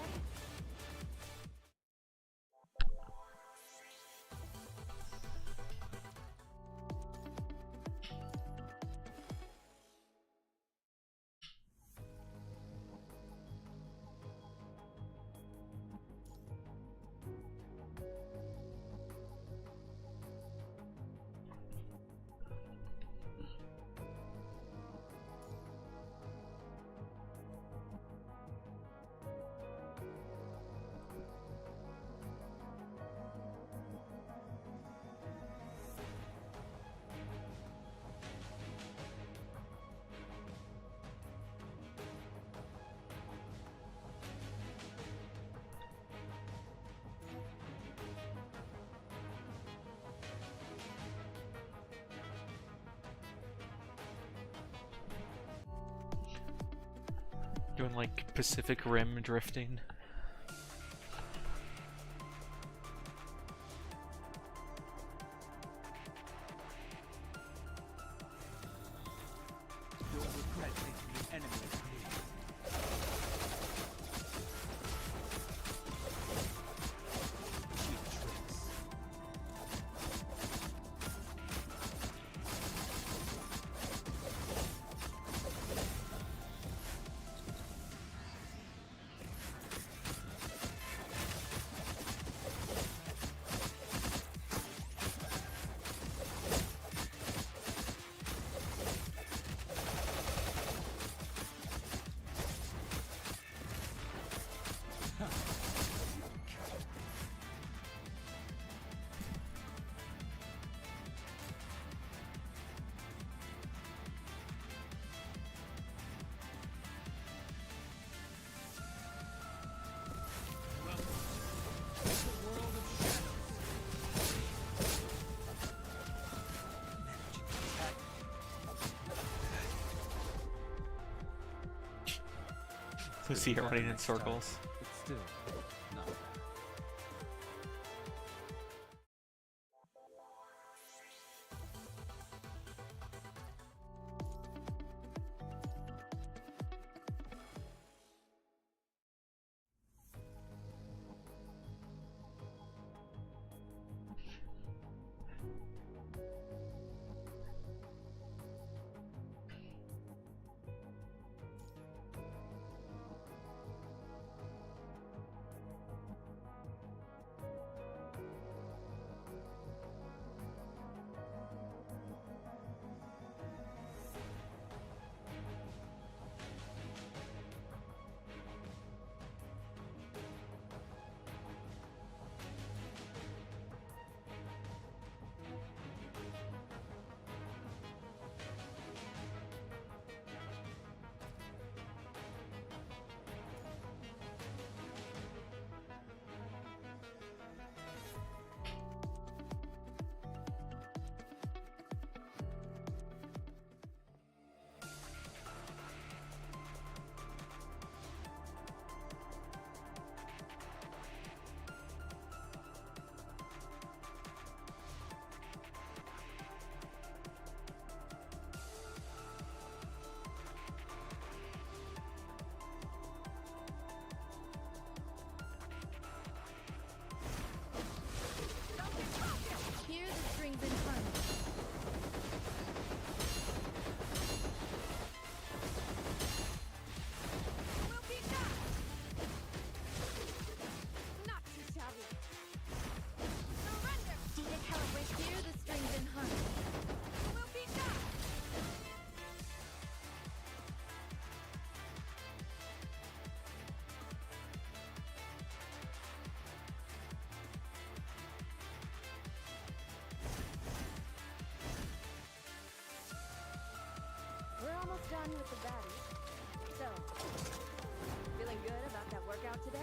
Doing like Pacific Rim drifting. You'll regret making the enemy bleed. We see her Better running in next time, circles. but still not bad. Hear the strings in harmony. Will be done. Not too shabby. Surrender. Data calibrate. Hear the strings in harmony. Will be done. We're almost done with the baddies. So, feeling good about that workout today?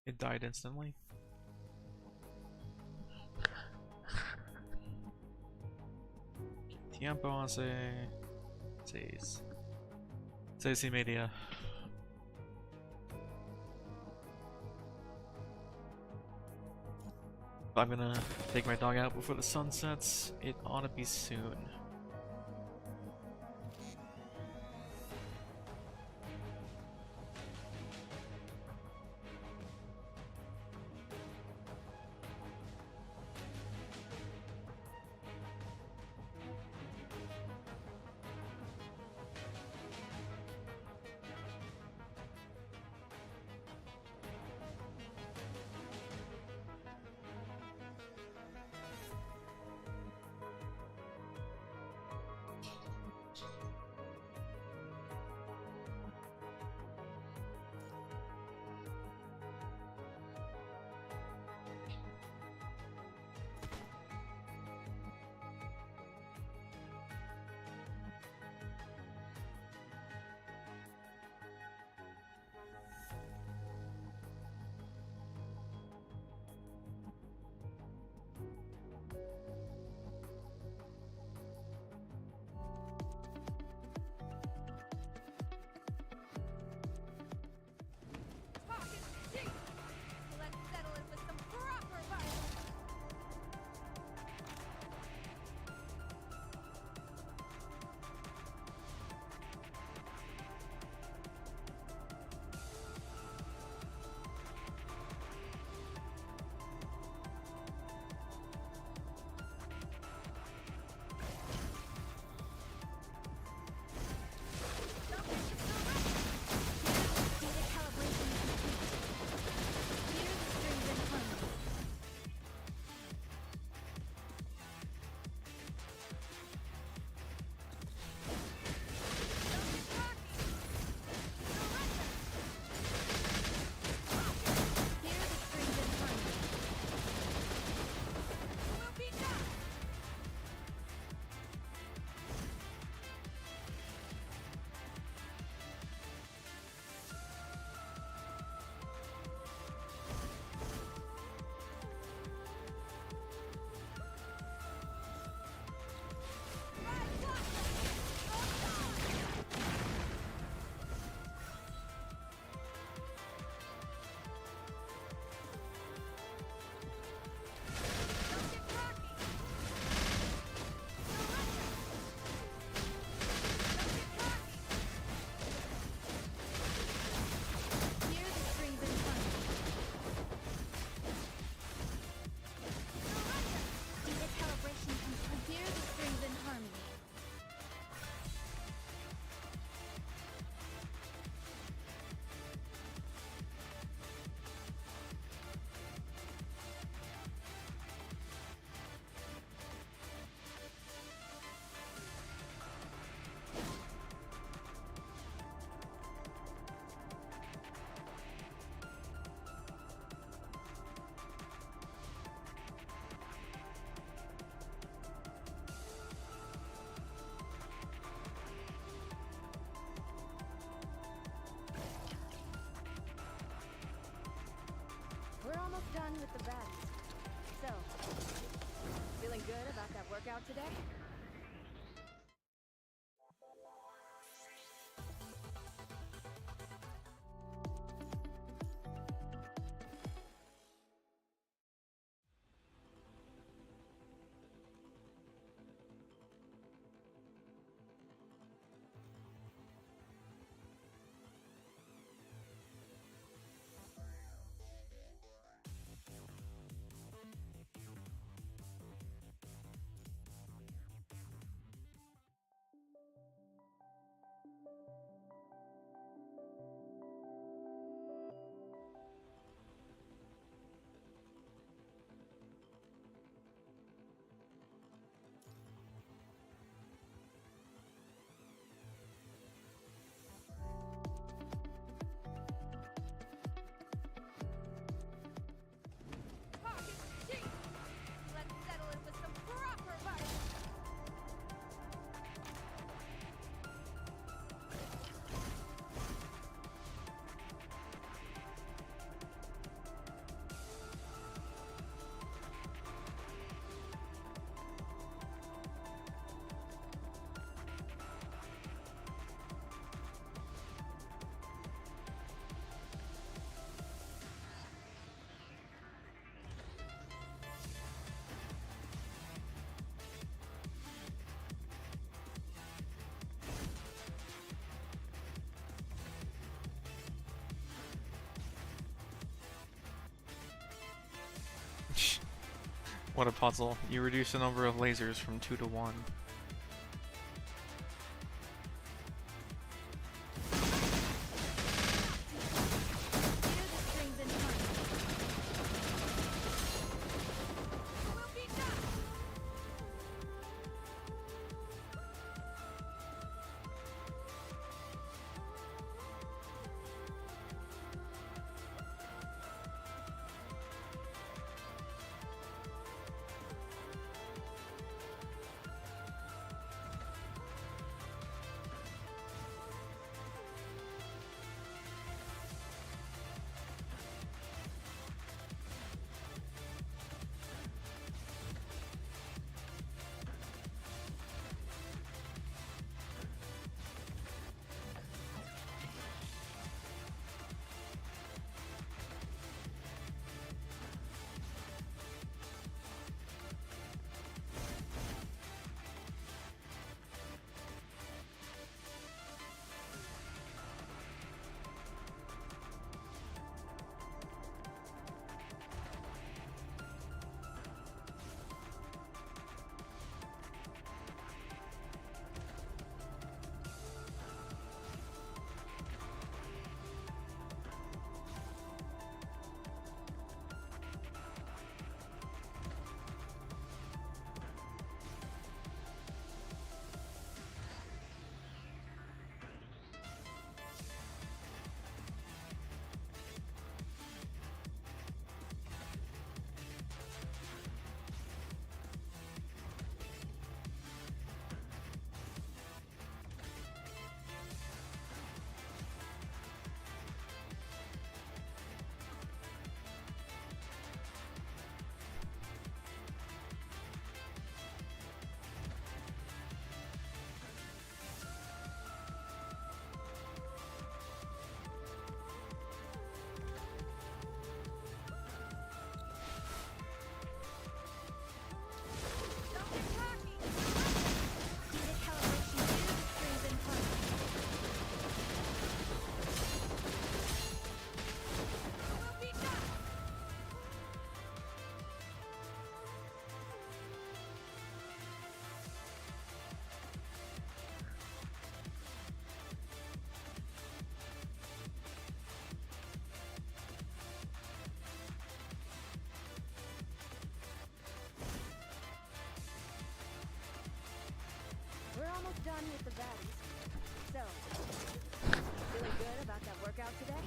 It died instantly. Tiempo hace 6 6:30. I'm gonna take my dog out before the sun sets. It ought to be soon. workout today? Talk is cheap! Let's settle it with some proper violence! What a puzzle. You reduce the number of lasers from 2 to 1. Hear the strings in harmony. We'll be done! Don't get cocky! See the calibration. Hear the strings in harmony. We'll be done! We're almost done with the baddies. So, feeling good about that workout today?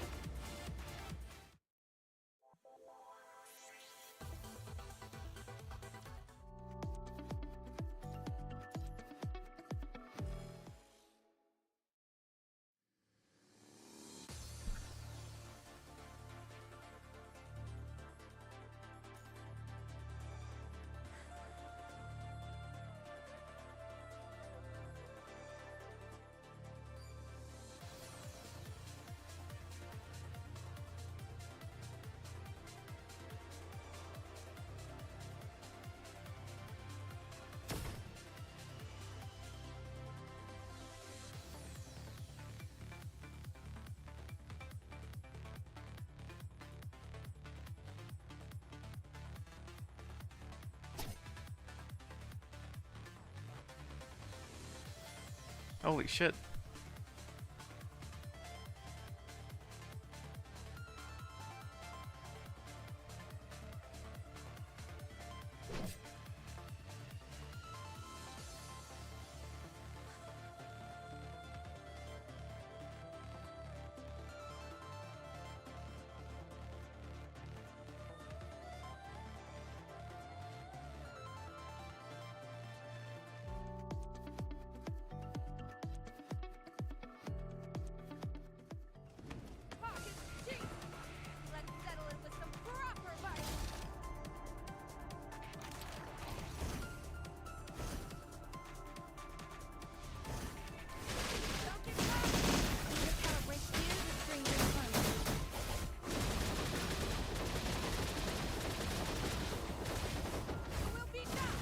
Holy shit. Pockets deep. Let's settle it with some proper bites. Don't get caught. Recalibrate gears and string your punch. You will be now.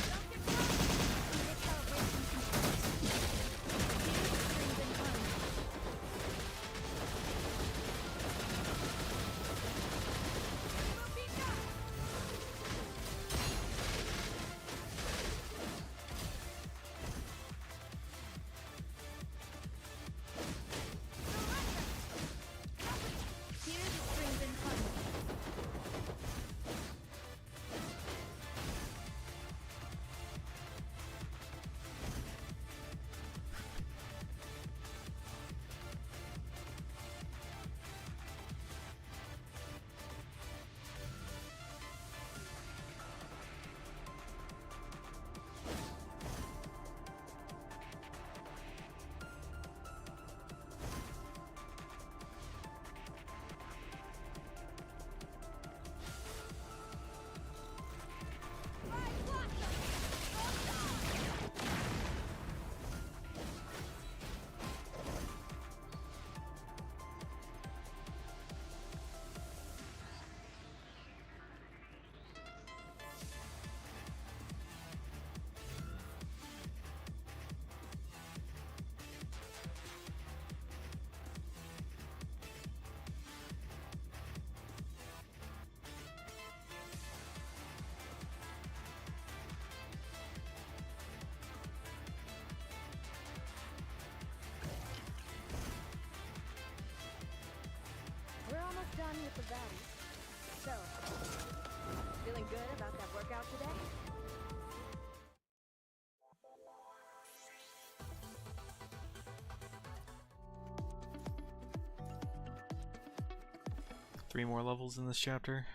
Don't get caught. Recalibration controls. Gears, strings, and punch. You will be now. Here's the strings and punch. Five blossoms. We're almost done with the valleys. So, feeling good about that workout today? Three more levels in this chapter.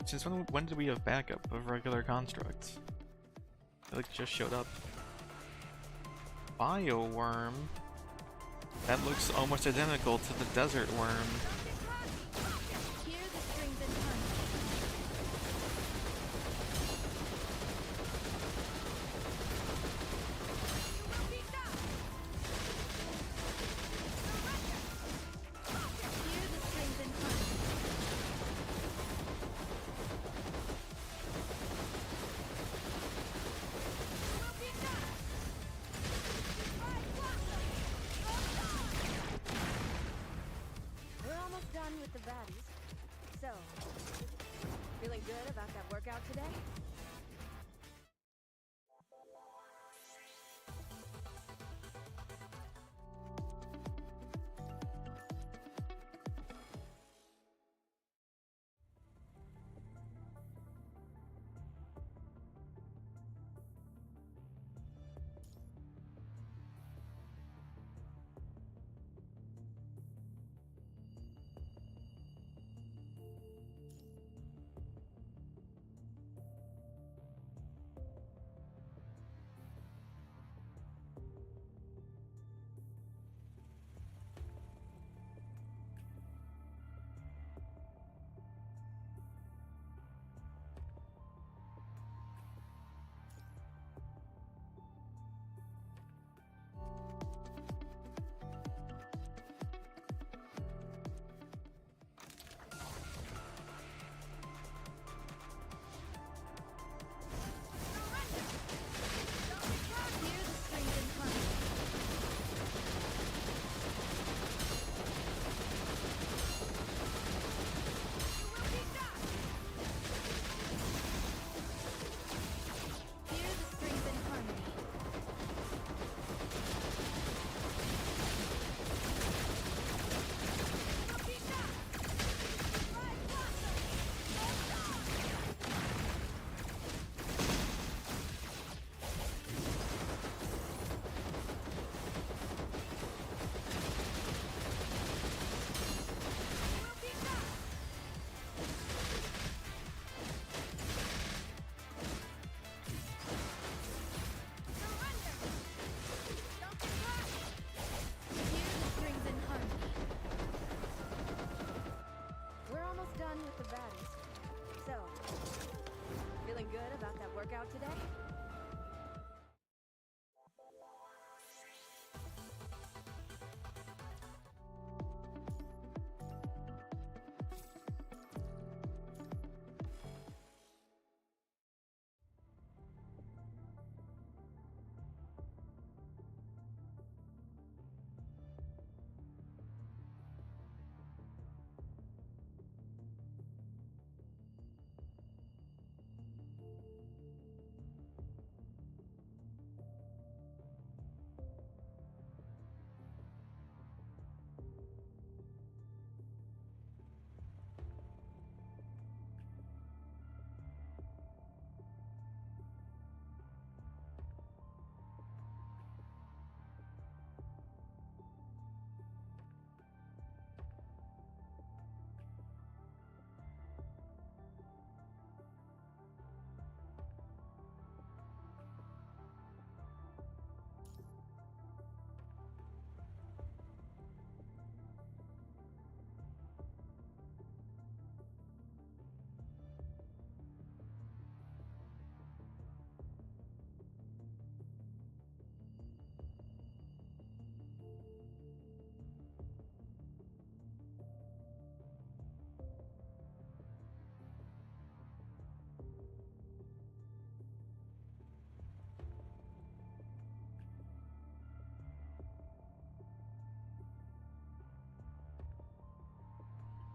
Since when did we have backup of regular constructs? It like just showed up. Bioworm? That looks almost identical to the desert worm. Hear the strings and punch. You will be now. Hear the strings and punch. You will be now. Five blossoms. We're almost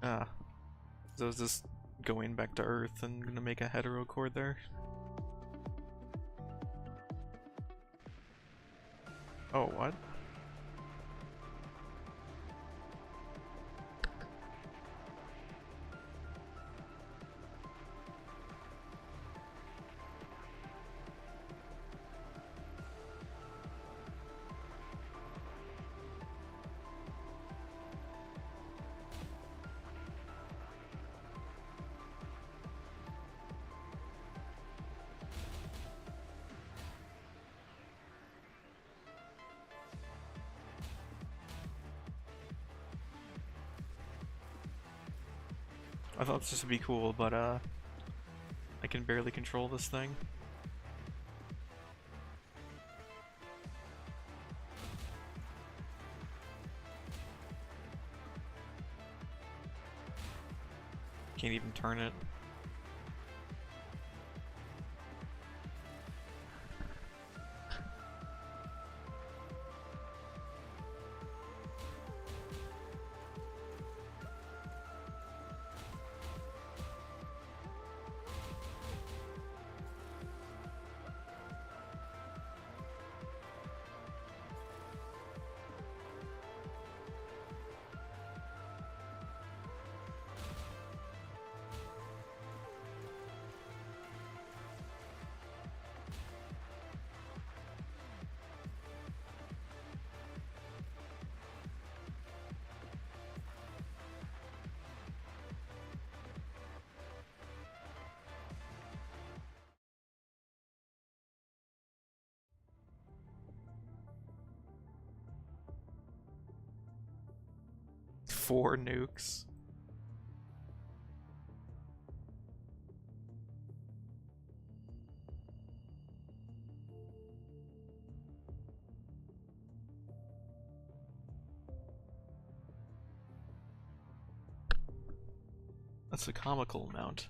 Ah, so I was just going back to Earth and gonna make a hetero chord there. Oh, what? I thought this would be cool, but I can barely control this thing. Can't even turn it. Four nukes. That's a comical amount.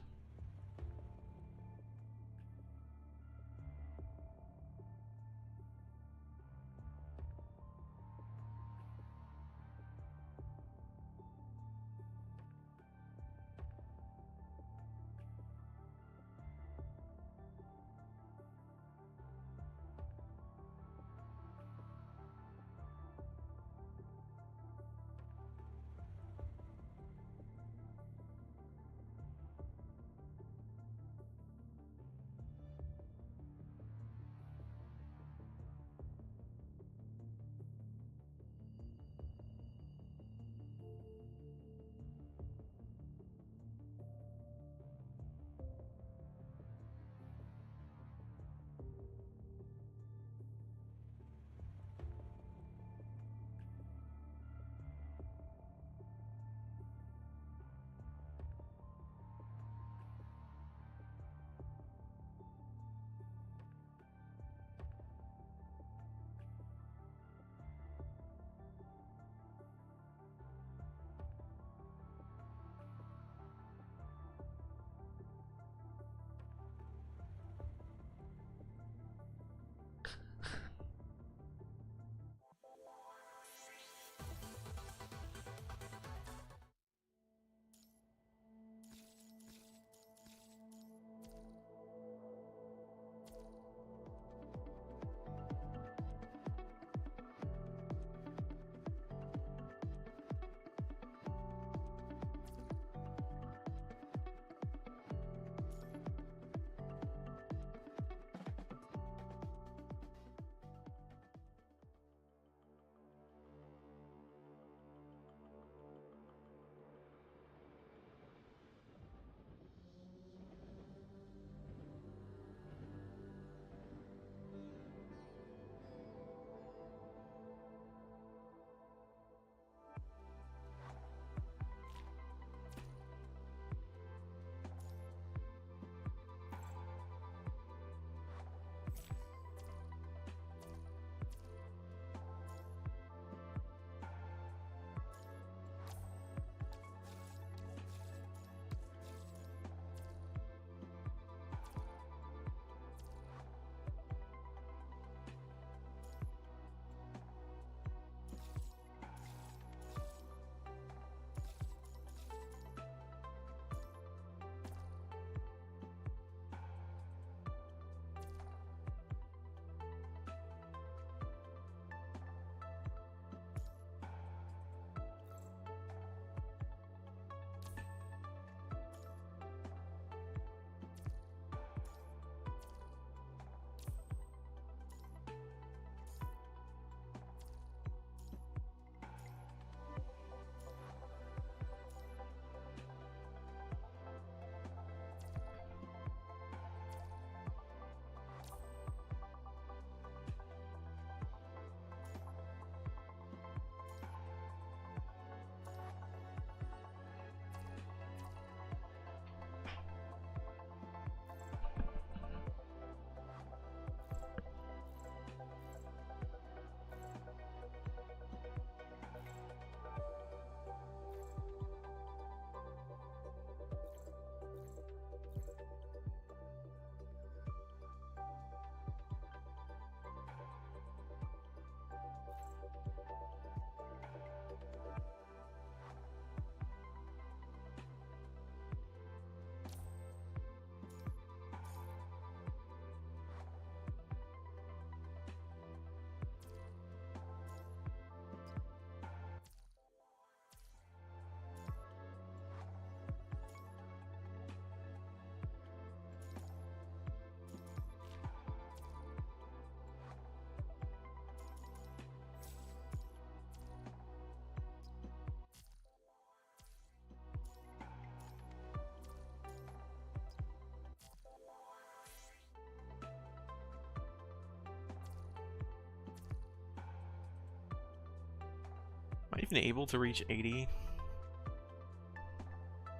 I even able to reach 80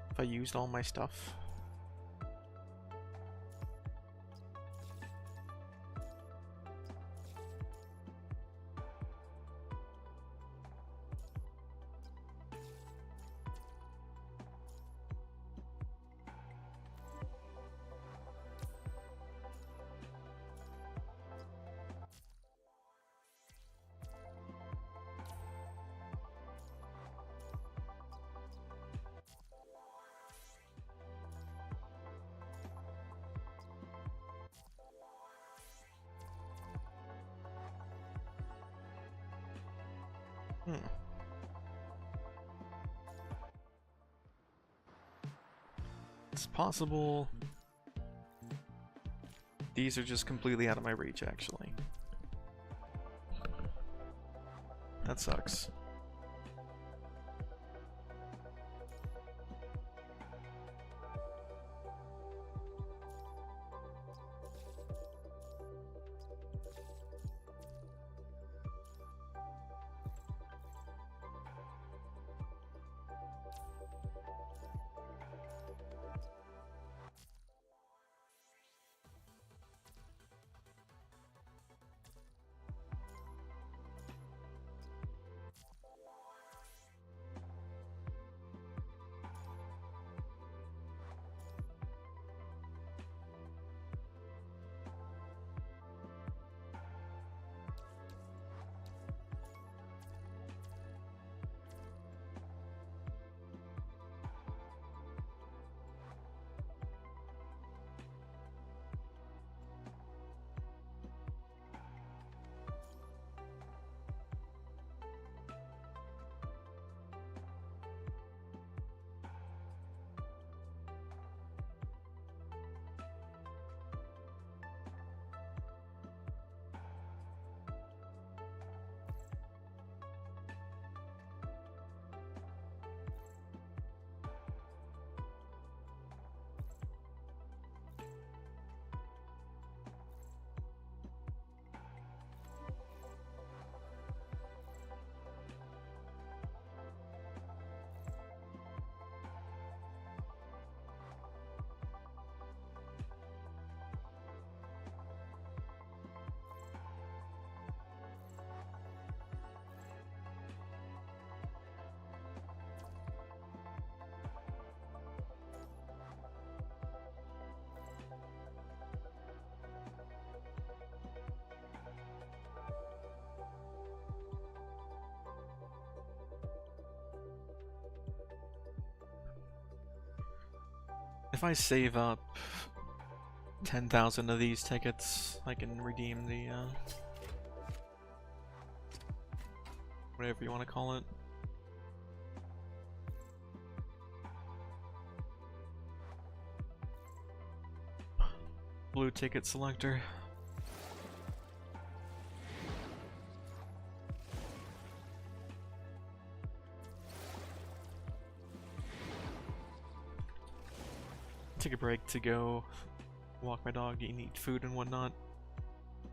if I used all my stuff? It's possible these are just completely out of my reach, actually. That sucks. If I save up 10,000 of these tickets, I can redeem the, whatever you want to call it. Blue ticket selector. Take a break to go walk my dog and eat food and whatnot.